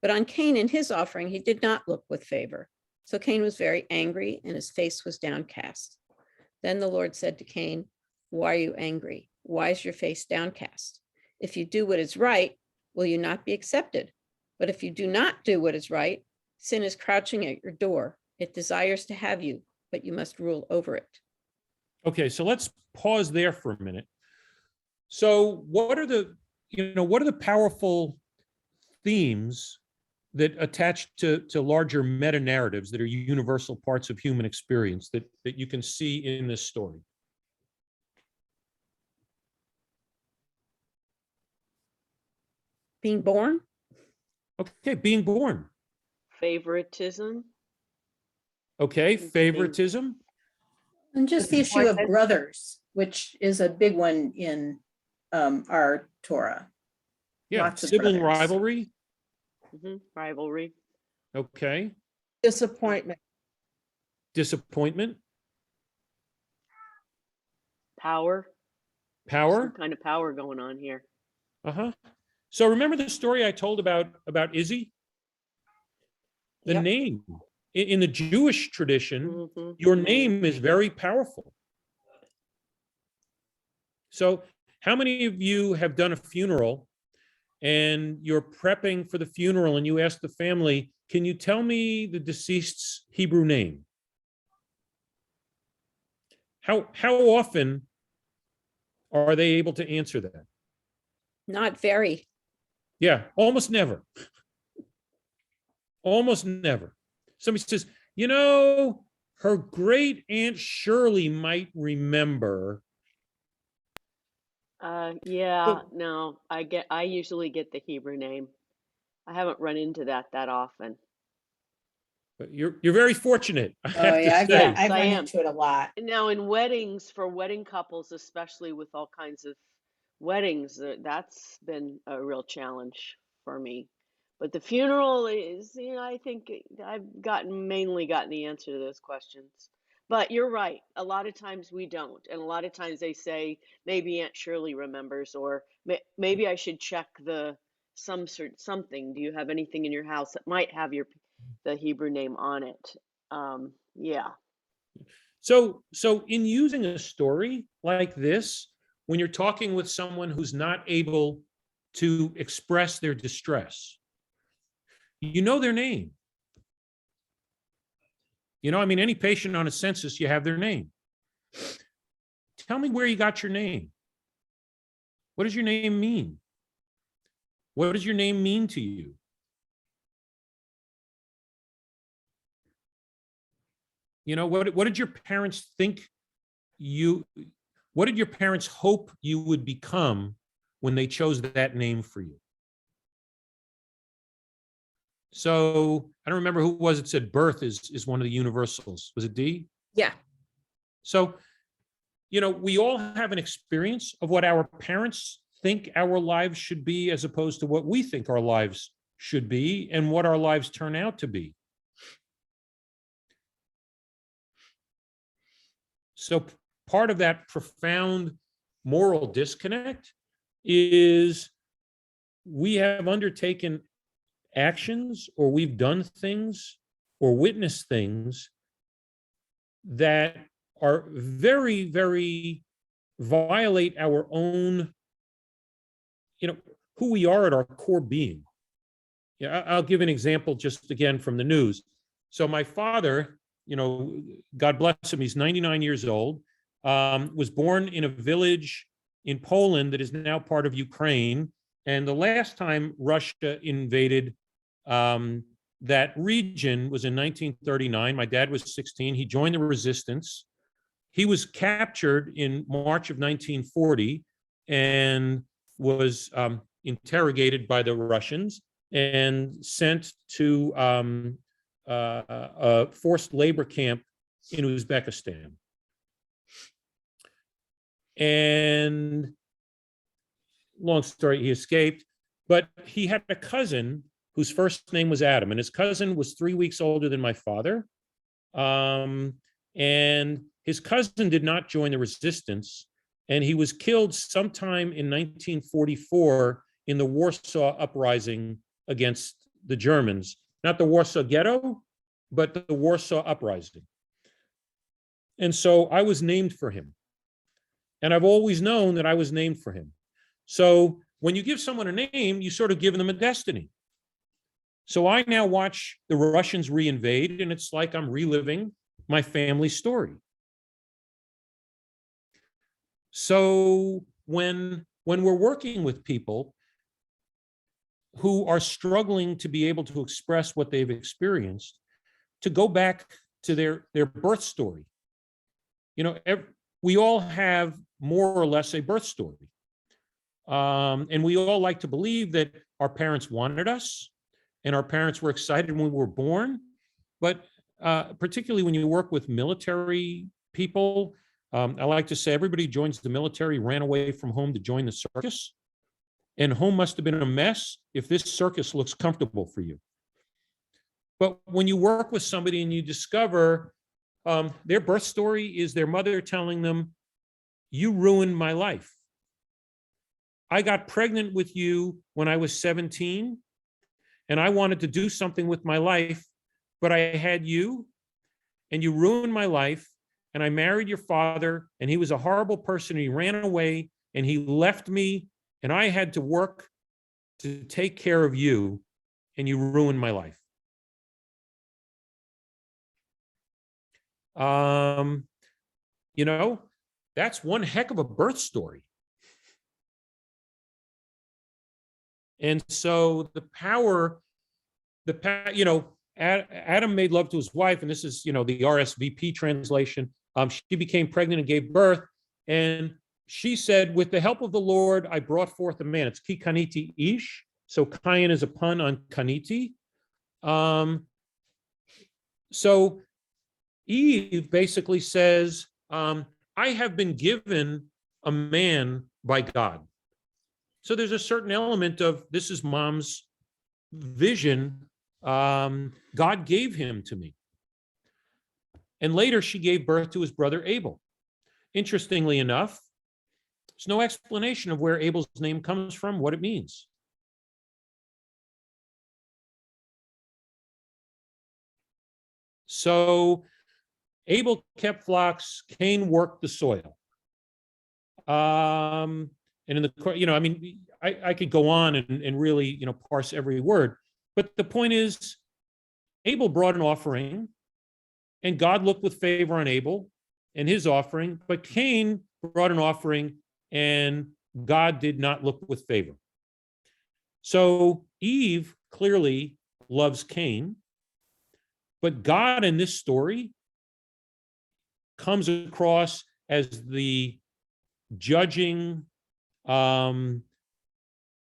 but on Cain and his offering, he did not look with favor. So Cain was very angry and his face was downcast. Then the Lord said to Cain, "Why are you angry? Why is your face downcast? If you do what is right, will you not be accepted? But if you do not do what is right, sin is crouching at your door. It desires to have you, but you must rule over it." Okay, so let's pause there for a minute. So what are the powerful themes that attach to larger meta narratives that are universal parts of human experience that you can see in this story? Being born? Okay, being born. Favoritism. Okay, favoritism. And just the issue of brothers, which is a big one in our Torah. Yeah, Lots of sibling brothers. rivalry. Rivalry. Okay, Disappointment. disappointment, Power. Some power. kind of power going on here. Uh-huh. So remember the story I told about Izzy? The Yep. name. In the Jewish tradition, Mhm. your name is very powerful. So how many of you have done a funeral and you're prepping for the funeral and you ask the family, "Can you tell me the deceased's Hebrew name?" How often are they able to answer that? Not very. Yeah, almost never. Almost never. Somebody says, her great aunt Shirley might remember. Yeah, no, I usually get the Hebrew name. I haven't run into that often. But you're very fortunate, I Oh have yeah, to say. Yes, I've I run am. into it a lot. Now in weddings, for wedding couples, especially with all kinds of weddings, that's been a real challenge for me. But the funeral is, I think I've mainly gotten the answer to those questions. But you're right. A lot of times we don't. And a lot of times they say, maybe Aunt Shirley remembers, or maybe I should check something. Do you have anything in your house that might have the Hebrew name on it? Yeah. So in using a story like this, when you're talking with someone who's not able to express their distress, you know their name. Any patient on a census, you have their name. Tell me where you got your name. What does your name mean? What does your name mean to you? What did your parents think what did your parents hope you would become when they chose that name for you? So I don't remember who it was that said birth is one of the universals. Was it Dee? Yeah. So, we all have an experience of what our parents think our lives should be as opposed to what we think our lives should be and what our lives turn out to be. So part of that profound moral disconnect is we have undertaken actions, or we've done things or witnessed things that are very, very violate our own, who we are at our core being. Yeah, I'll give an example just again from the news. So my father, God bless him, he's 99 years old, was born in a village in Poland that is now part of Ukraine. And the last time Russia invaded that region was in 1939. My dad was 16. He joined the resistance. He was captured in March of 1940 and was interrogated by the Russians and sent to a forced labor camp in Uzbekistan. And long story, he escaped, but he had a cousin whose first name was Adam, and his cousin was 3 weeks older than my father. And his cousin did not join the resistance, and he was killed sometime in 1944 in the Warsaw Uprising against the Germans. Not the Warsaw Ghetto, but the Warsaw Uprising. And so I was named for him. And I've always known that I was named for him. So when you give someone a name, you sort of give them a destiny. So I now watch the Russians reinvade, and it's like I'm reliving my family story. So when we're working with people who are struggling to be able to express what they've experienced, to go back to their birth story. We all have more or less a birth story. And we all like to believe that our parents wanted us and our parents were excited when we were born. But particularly when you work with military people, I like to say everybody joins the military, ran away from home to join the circus. And home must have been a mess if this circus looks comfortable for you. But when you work with somebody and you discover their birth story is their mother telling them, you ruined my life. I got pregnant with you when I was 17, and I wanted to do something with my life, but I had you, and you ruined my life, and I married your father, and he was a horrible person, and he ran away, and he left me, and I had to work to take care of you, and you ruined my life. That's one heck of a birth story. And so Adam made love to his wife, and this is, the RSVP translation. She became pregnant and gave birth, and she said, with the help of the Lord, I brought forth a man. It's ki kaniti ish. So kayin is a pun on kaniti. So Eve basically says, I have been given a man by God. So there's a certain element of this is mom's vision. God gave him to me. And later she gave birth to his brother Abel. Interestingly enough, there's no explanation of where Abel's name comes from, what it means. So Abel kept flocks, Cain worked the soil. And in the, I could go on and really, parse every word. But the point is, Abel brought an offering, and God looked with favor on Abel and his offering, but Cain brought an offering, and God did not look with favor. So Eve clearly loves Cain, but God in this story comes across as the judging,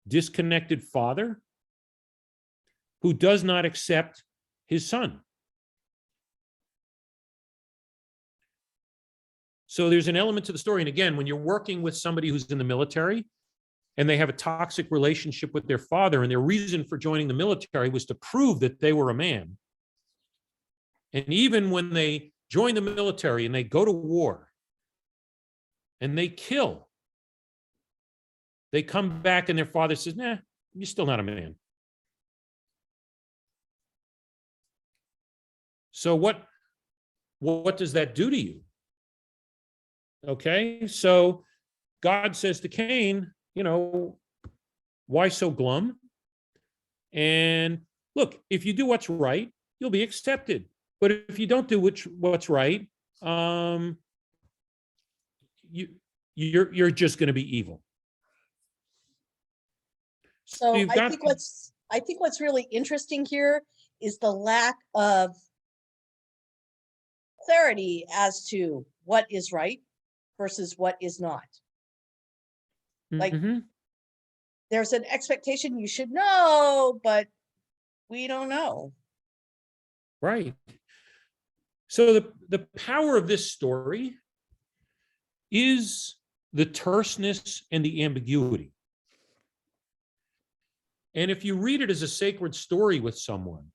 disconnected father who does not accept his son. So there's an element to the story. And again, when you're working with somebody who's in the military and they have a toxic relationship with their father, and their reason for joining the military was to prove that they were a man. And even when they join the military and they go to war and they kill, they come back and their father says, nah, you're still not a man. So what what does that do to you? Okay, so God says to Cain, why so glum? And look, if you do what's right, you'll be accepted. But if you don't do what's right, you're just going to be evil. So you've I got think what's really interesting here is the lack of clarity as to what is right versus what is not. Like, Mhm. there's an expectation you should know, but we don't know. Right. So the power of this story is the terseness and the ambiguity. And if you read it as a sacred story with someone,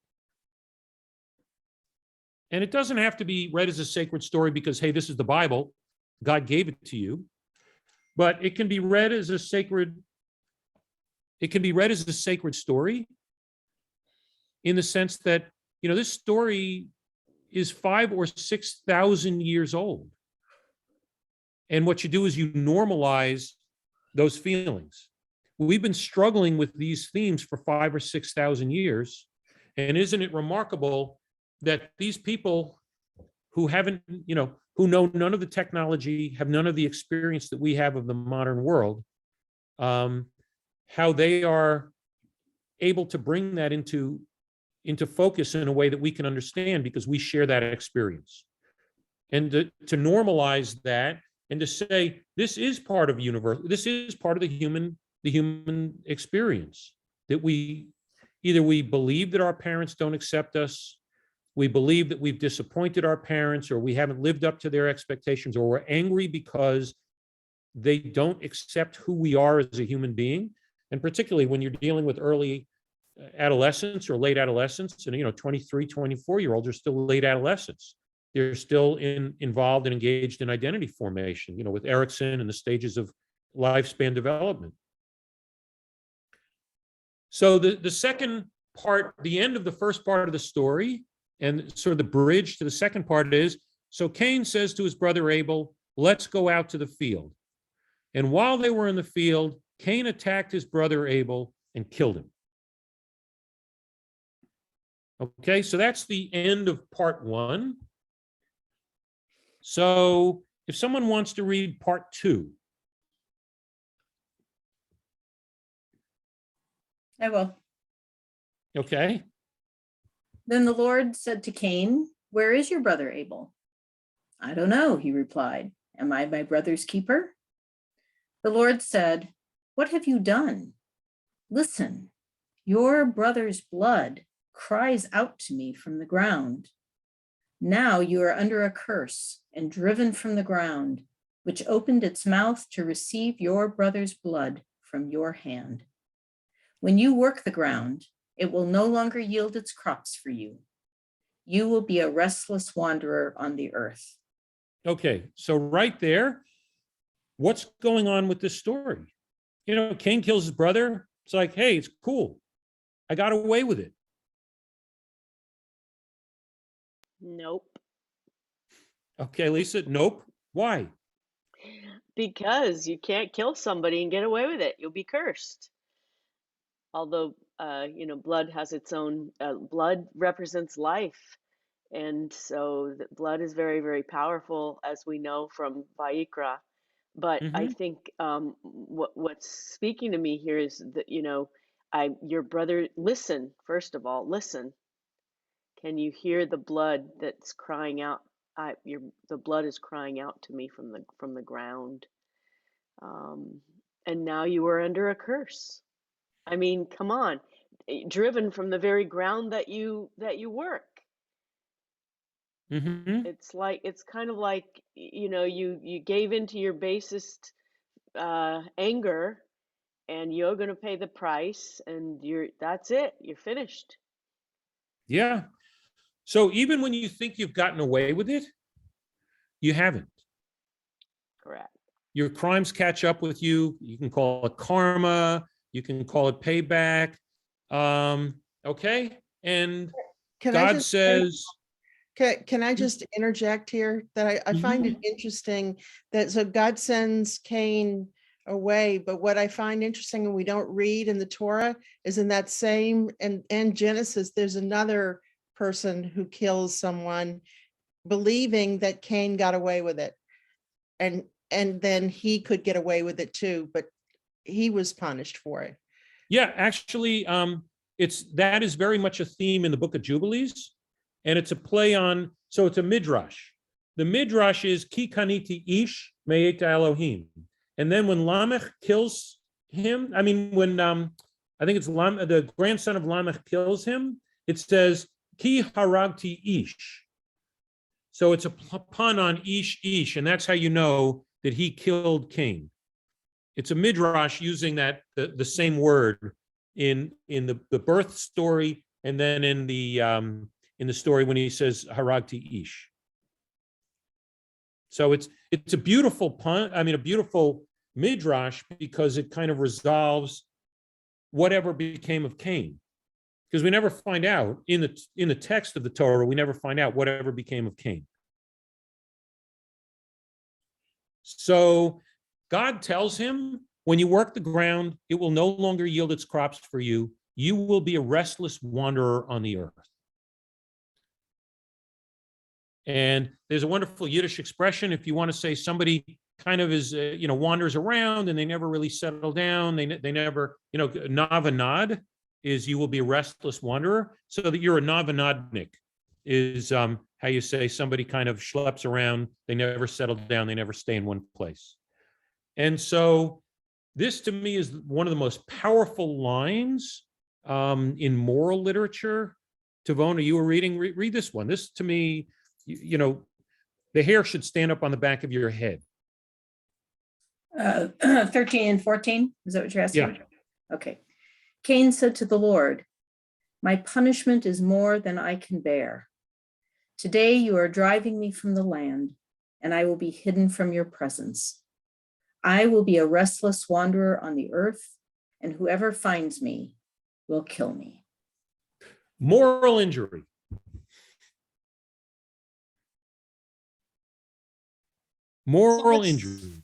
and it doesn't have to be read as a sacred story because, hey, this is the Bible, God gave it to you, but it can be read as a sacred story in the sense that, this story is 5,000 or 6,000 years old. And what you do is you normalize those feelings. We've been struggling with these themes for 5,000 or 6,000 years. And isn't it remarkable that these people who haven't, who know none of the technology, have none of the experience that we have of the modern world, how they are able to bring that into focus in a way that we can understand because we share that experience. And to normalize that and to say, this is part of universe, this is part of the human experience, that we believe that our parents don't accept us, we believe that we've disappointed our parents, or we haven't lived up to their expectations, or we're angry because they don't accept who we are as a human being. And particularly when you're dealing with early adolescence or late adolescence, and 23, 24-year-olds are still late adolescents. They're still involved and engaged in identity formation, with Erickson and the stages of lifespan development. So the second part, the end of the first part of the story, and sort of the bridge to the second part is, so Cain says to his brother Abel, let's go out to the field. And while they were in the field, Cain attacked his brother Abel and killed him. Okay, so that's the end of part one. So if someone wants to read part two. I will. Okay. Then the Lord said to Cain, "Where is your brother Abel?" "I don't know," he replied. "Am I my brother's keeper?" The Lord said, "What have you done? Listen, your brother's blood cries out to me from the ground. Now you are under a curse and driven from the ground, which opened its mouth to receive your brother's blood from your hand. When you work the ground, it will no longer yield its crops for you. You will be a restless wanderer on the earth." Okay, so right there, what's going on with this story? Cain kills his brother. It's like, hey, it's cool. I got away with it. Nope. Okay, Lisa, nope. Why? Because you can't kill somebody and get away with it. You'll be cursed. Although, blood has its own, blood represents life. And so the blood is very, very powerful, as we know from Vayikra. But I think what's speaking to me here is that, your brother, listen, first of all, listen. Can you hear the blood that's crying out? The blood is crying out to me from the ground. And now you are under a curse. I mean, come on, driven from the very ground that you work. Mm-hmm. It's kind of like, you gave into your basest anger, and you're going to pay the price, and that's it. You're finished. Yeah. So even when you think you've gotten away with it, you haven't. Correct. Your crimes catch up with you. You can call it karma. You can call it payback. Okay. And Can I God just say, says, Can I just interject here that I find it interesting that so God sends Cain away, but what I find interesting and we don't read in the Torah is in that same and Genesis, there's another person who kills someone believing that Cain got away with it. And then he could get away with it too, but he was punished for it. Yeah, actually, that is very much a theme in the book of Jubilees, and it's a play on, so it's a midrash. The midrash is ki kaniti ish me'et Elohim. And then when Lamech kills him, I mean, when I think it's the grandson of Lamech kills him, it says ki haragti ish. So it's a pun on ish, and that's how you know that he killed Cain. It's a midrash using that the same word in the birth story, and then in the story when he says haragti ish. So it's a beautiful pun. I mean, a beautiful midrash because it kind of resolves whatever became of Cain, because we never find out in the text of the Torah. We never find out whatever became of Cain. So God tells him, when you work the ground, it will no longer yield its crops for you. You will be a restless wanderer on the earth. And there's a wonderful Yiddish expression. If you want to say somebody kind of is, wanders around and they never really settle down, they never, navanad is you will be a restless wanderer. So that you're a navanadnik is how you say somebody kind of schleps around, they never settle down, they never stay in one place. And so this to me is one of the most powerful lines in moral literature. Tavona, you were reading, read this one. This to me, the hair should stand up on the back of your head. 13 and 14, is that what you're asking? Yeah. Okay. Cain said to the Lord, "My punishment is more than I can bear. Today you are driving me from the land, and I will be hidden from your presence. I will be a restless wanderer on the earth, and whoever finds me will kill me." Moral injury. Moral injury.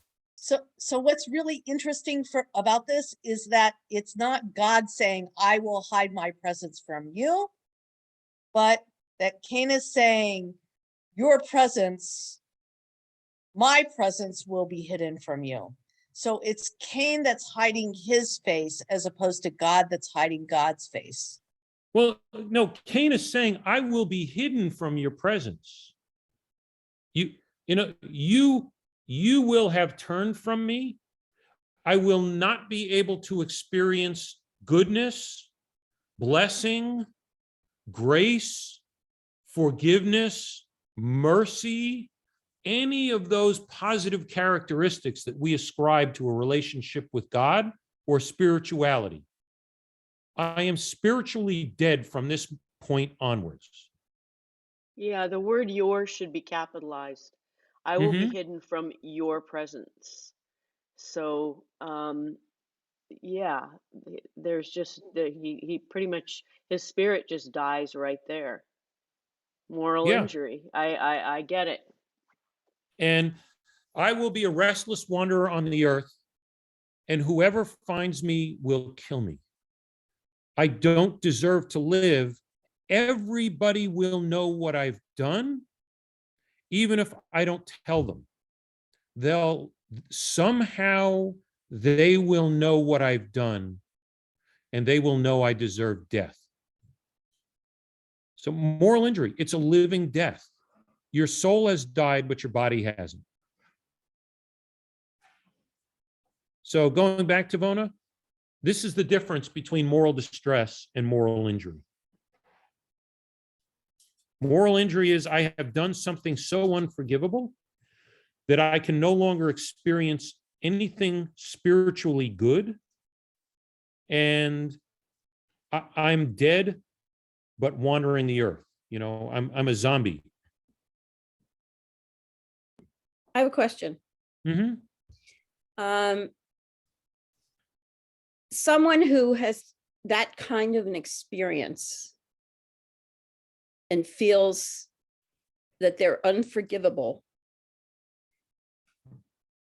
So what's really interesting about this is that it's not God saying, "I will hide my presence from you," but that Cain is saying, "Your presence, my presence will be hidden from you." So it's Cain that's hiding his face as opposed to God that's hiding God's face. Well, no, Cain is saying, "I will be hidden from your presence. You will have turned from me. I will not be able to experience goodness, blessing, grace, forgiveness, mercy, any of those positive characteristics that we ascribe to a relationship with God or spirituality. I am spiritually dead from this point onwards." Yeah, the word "your" should be capitalized. I will be hidden from your presence. So, yeah, there's just he pretty much, his spirit just dies right there. Moral Yeah. injury. I get it. And I will be a restless wanderer on the earth, and whoever finds me will kill me. I don't deserve to live. Everybody will know what I've done, even if I don't tell them. They will know what I've done, and they will know I deserve death. So moral injury, it's a living death. Your soul has died, but your body hasn't. So going back to Vona, this is the difference between moral distress and moral injury. Moral injury is I have done something so unforgivable that I can no longer experience anything spiritually good, and I'm dead, but wandering the earth. I'm a zombie. I have a question. Someone who has that kind of an experience and feels that they're unforgivable,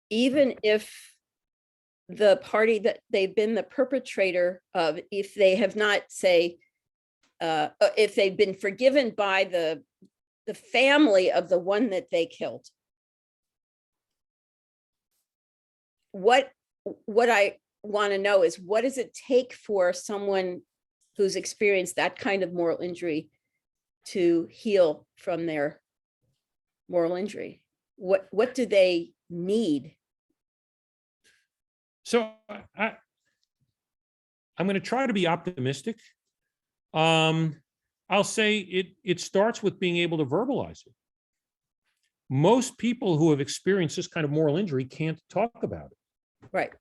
even if the party that they've been the perpetrator of, if they have not, say, if they've been forgiven by the family of the one that they killed. What I want to know is, what does it take for someone who's experienced that kind of moral injury to heal from their moral injury? What do they need? So I'm going to try to be optimistic. I'll say it starts with being able to verbalize it. Most people who have experienced this kind of moral injury can't talk about it. Right.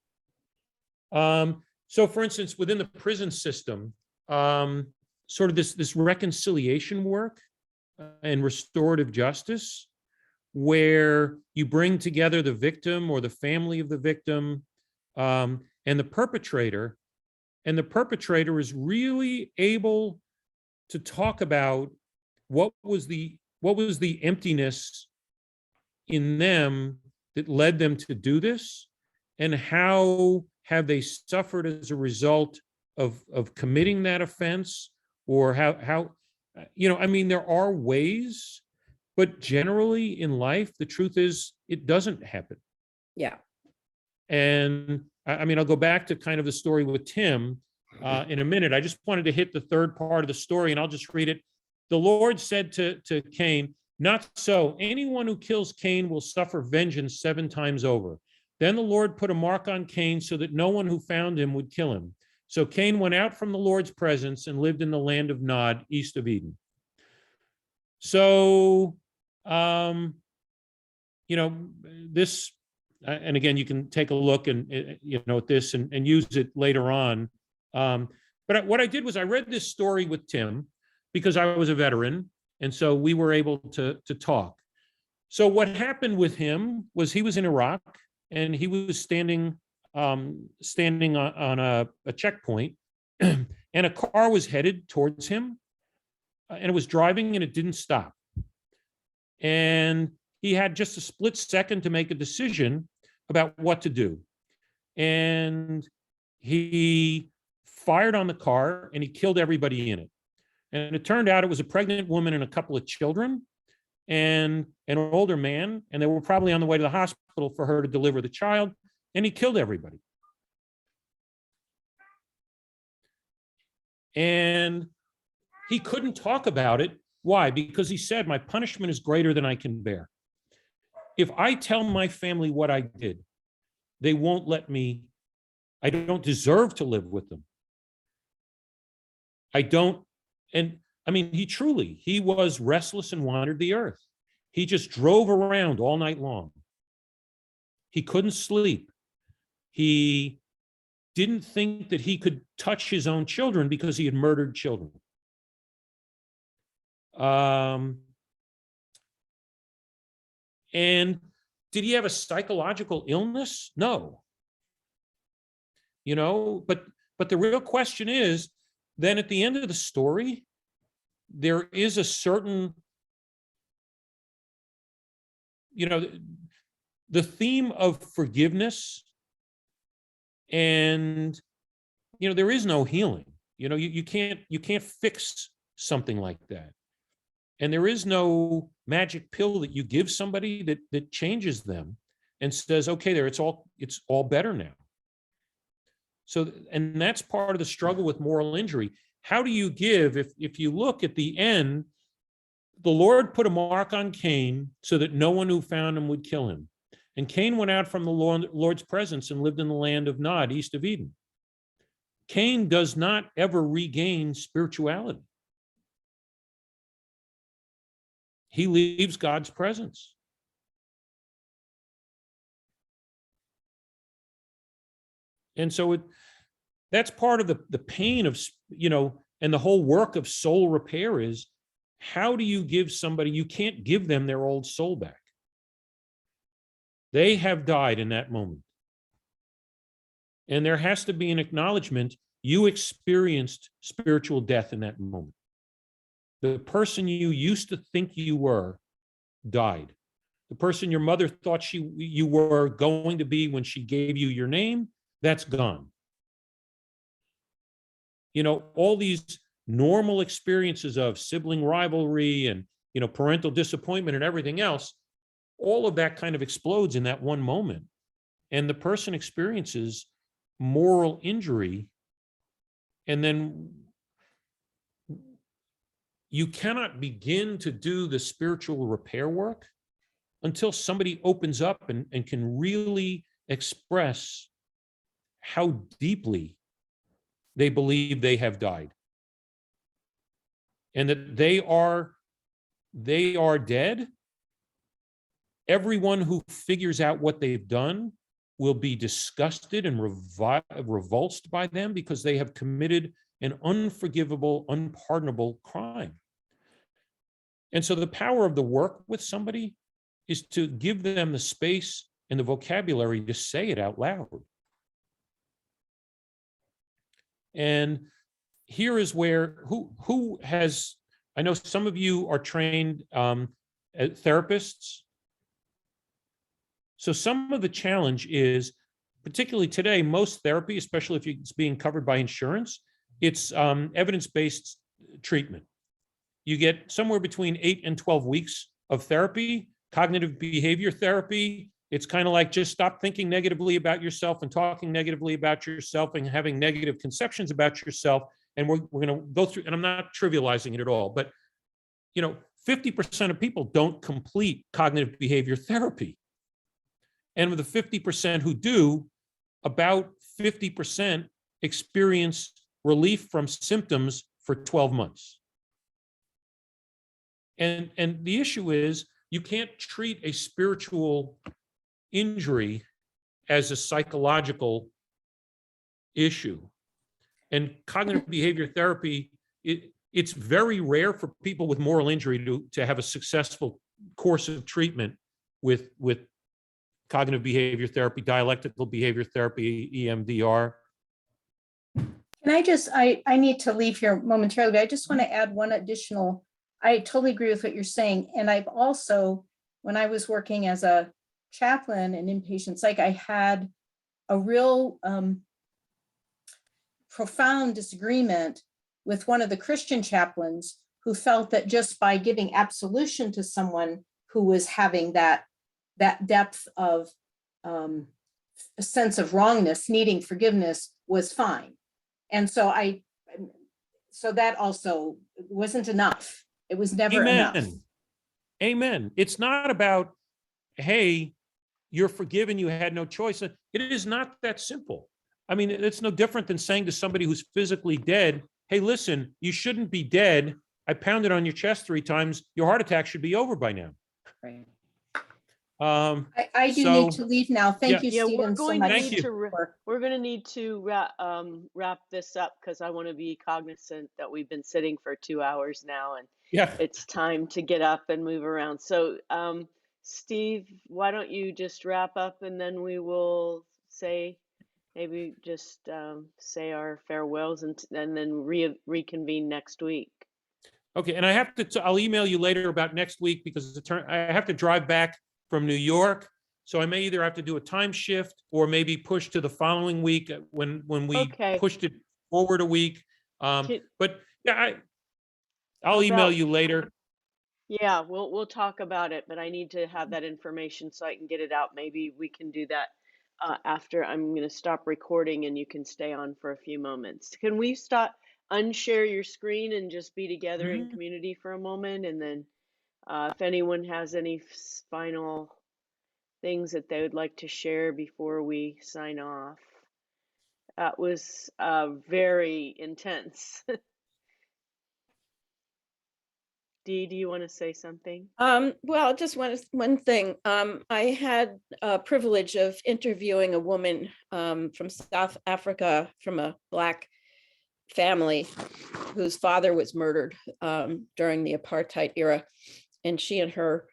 So for instance, within the prison system, sort of this reconciliation work and restorative justice, where you bring together the victim or the family of the victim, and the perpetrator is really able to talk about what was the emptiness in them that led them to do this, and how have they suffered as a result of committing that offense, or how I mean, there are ways, but generally in life, the truth is it doesn't happen. Yeah. And I mean, I'll go back to kind of the story with Tim in a minute. I just wanted to hit the third part of the story, and I'll just read it. The Lord said to Cain, "Not so. Anyone who kills Cain will suffer vengeance 7 times over." Then the Lord put a mark on Cain so that no one who found him would kill him. So Cain went out from the Lord's presence and lived in the land of Nod, east of Eden. So, this, and again, you can take a look and, at this and use it later on. But what I did was I read this story with Tim because I was a veteran. And so we were able to talk. So what happened with him was he was in Iraq, and he was standing on a checkpoint, and a car was headed towards him, and it was driving, and it didn't stop. And he had just a split second to make a decision about what to do. And he fired on the car, and he killed everybody in it. And it turned out it was a pregnant woman and a couple of children and an older man, and they were probably on the way to the hospital for her to deliver the child, and he killed everybody. And he couldn't talk about it. Why? Because he said, my punishment is greater than I can bear. If I tell my family what I did, they won't let me. I don't deserve to live with them. I don't. And I mean, he was restless and wandered the earth. He just drove around all night long. He couldn't sleep. He didn't think that he could touch his own children because he had murdered children. And did he have a psychological illness? No. But the real question is, then at the end of the story, there is a certain, the theme of forgiveness, and, there is no healing. You can't fix something like that. And there is no magic pill that you give somebody that changes them and says, okay, it's all better now. So, and that's part of the struggle with moral injury. How do you give, if you look at the end, the Lord put a mark on Cain so that no one who found him would kill him. And Cain went out from the Lord's presence and lived in the land of Nod, east of Eden. Cain does not ever regain spirituality. He leaves God's presence. And so that's part of the pain of, and the whole work of soul repair is, how do you give somebody, you can't give them their old soul back. They have died in that moment. And there has to be an acknowledgement, you experienced spiritual death in that moment. The person you used to think you were died. The person your mother thought you were going to be when she gave you your name, that's gone. All these normal experiences of sibling rivalry and, parental disappointment and everything else, all of that kind of explodes in that one moment. And the person experiences moral injury. And then you cannot begin to do the spiritual repair work until somebody opens up and can really express how deeply they believe they have died. And that they are dead. Everyone who figures out what they've done will be disgusted and revulsed by them because they have committed an unforgivable, unpardonable crime. And so the power of the work with somebody is to give them the space and the vocabulary to say it out loud. And here is where, who has, I know some of you are trained therapists. So some of the challenge is, particularly today, most therapy, especially if it's being covered by insurance, it's evidence-based treatment. You get somewhere between 8 and 12 weeks of therapy, cognitive behavior therapy. It's kind of like just stop thinking negatively about yourself and talking negatively about yourself and having negative conceptions about yourself. And we're going to go through, and I'm not trivializing it at all, but 50% of people don't complete cognitive behavior therapy. And of the 50% who do, about 50% experience relief from symptoms for 12 months. And the issue is, you can't treat a spiritual injury as a psychological issue. And cognitive behavior therapy, it's very rare for people with moral injury to have a successful course of treatment with cognitive behavior therapy, dialectical behavior therapy, EMDR. Can I need to leave here momentarily, but I just want to add one additional. I totally agree with what you're saying. And I've also, when I was working as a chaplain in inpatient psych, I had a real profound disagreement with one of the Christian chaplains who felt that just by giving absolution to someone who was having that depth of a sense of wrongness, needing forgiveness, was fine. And so that also wasn't enough. It was never enough. Amen. It's not about, hey, you're forgiven, you had no choice. It is not that simple. I mean, it's no different than saying to somebody who's physically dead, hey, listen, you shouldn't be dead. I pounded on your chest 3 times. Your heart attack should be over by now. Right. I do need to leave now. Thank you, Stephen, so much. We're going to need to wrap this up because I want to be cognizant that we've been sitting for 2 hours now, and it's time to get up and move around. So, Steve, why don't you just wrap up, and then we will say our farewells and then reconvene next week. Okay, and I have to. I'll email you later about next week because I have to drive back from New York, so I may either have to do a time shift or maybe push to the following week when we pushed it forward a week. But yeah, I'll email you later. Yeah, we'll talk about it, but I need to have that information so I can get it out. Maybe we can do that after I'm going to stop recording and you can stay on for a few moments. Can we unshare your screen and just be together in community for a moment? And then if anyone has any final things that they would like to share before we sign off. That was very intense. Dee, do you want to say something? Well, just one thing. I had a privilege of interviewing a woman from South Africa, from a Black family whose father was murdered during the apartheid era. And she and her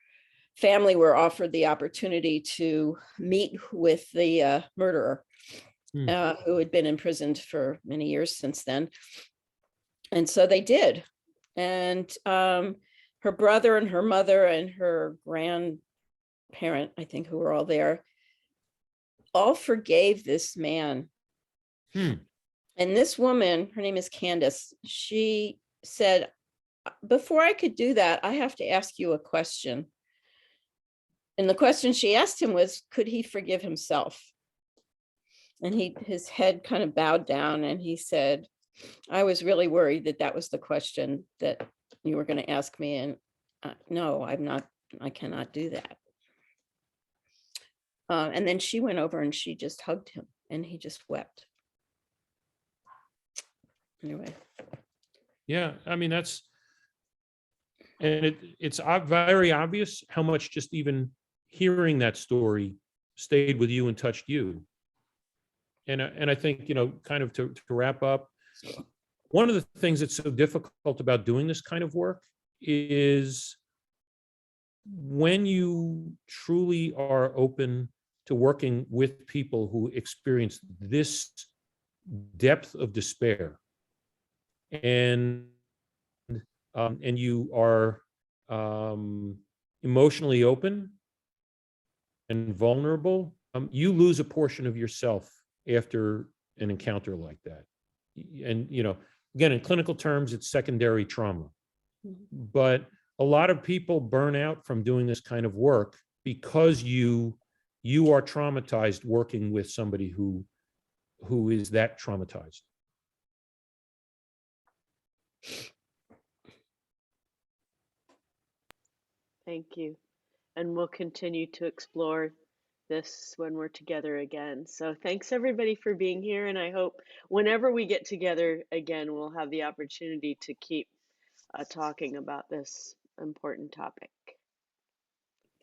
family were offered the opportunity to meet with the murderer, who had been imprisoned for many years since then. And so they did. And her brother and her mother and her grandparent, I think, who were all there, all forgave this man. Hmm. And this woman, her name is Candace, she said, before I could do that, I have to ask you a question. And the question she asked him was, could he forgive himself? And his head kind of bowed down and he said, I was really worried that that was the question that you were going to ask me. And no, I'm not, I cannot do that. And then she went over and she just hugged him and he just wept. Anyway. Yeah, I mean, that's, and it's very obvious how much just even hearing that story stayed with you and touched you. And I think, you know, kind of to wrap up, one of the things that's so difficult about doing this kind of work is when you truly are open to working with people who experience this depth of despair, and you are emotionally open and vulnerable, you lose a portion of yourself after an encounter like that. And, you know, again, in clinical terms, it's secondary trauma. But a lot of people burn out from doing this kind of work because you are traumatized working with somebody who is that traumatized. Thank you. And we'll continue to explore this when we're together again. So thanks everybody for being here. And I hope whenever we get together again, we'll have the opportunity to keep talking about this important topic.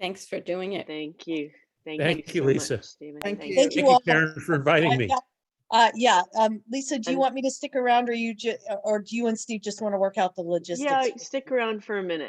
Thanks for doing it. Thank you. Thank you, so Lisa. much, Stephen. Thank you. Thank you Thank you, all. Karen, for inviting me. Yeah, Lisa, do you And- want me to stick around or or do you and Steve just want to work out the logistics? Yeah, stick around for a minute.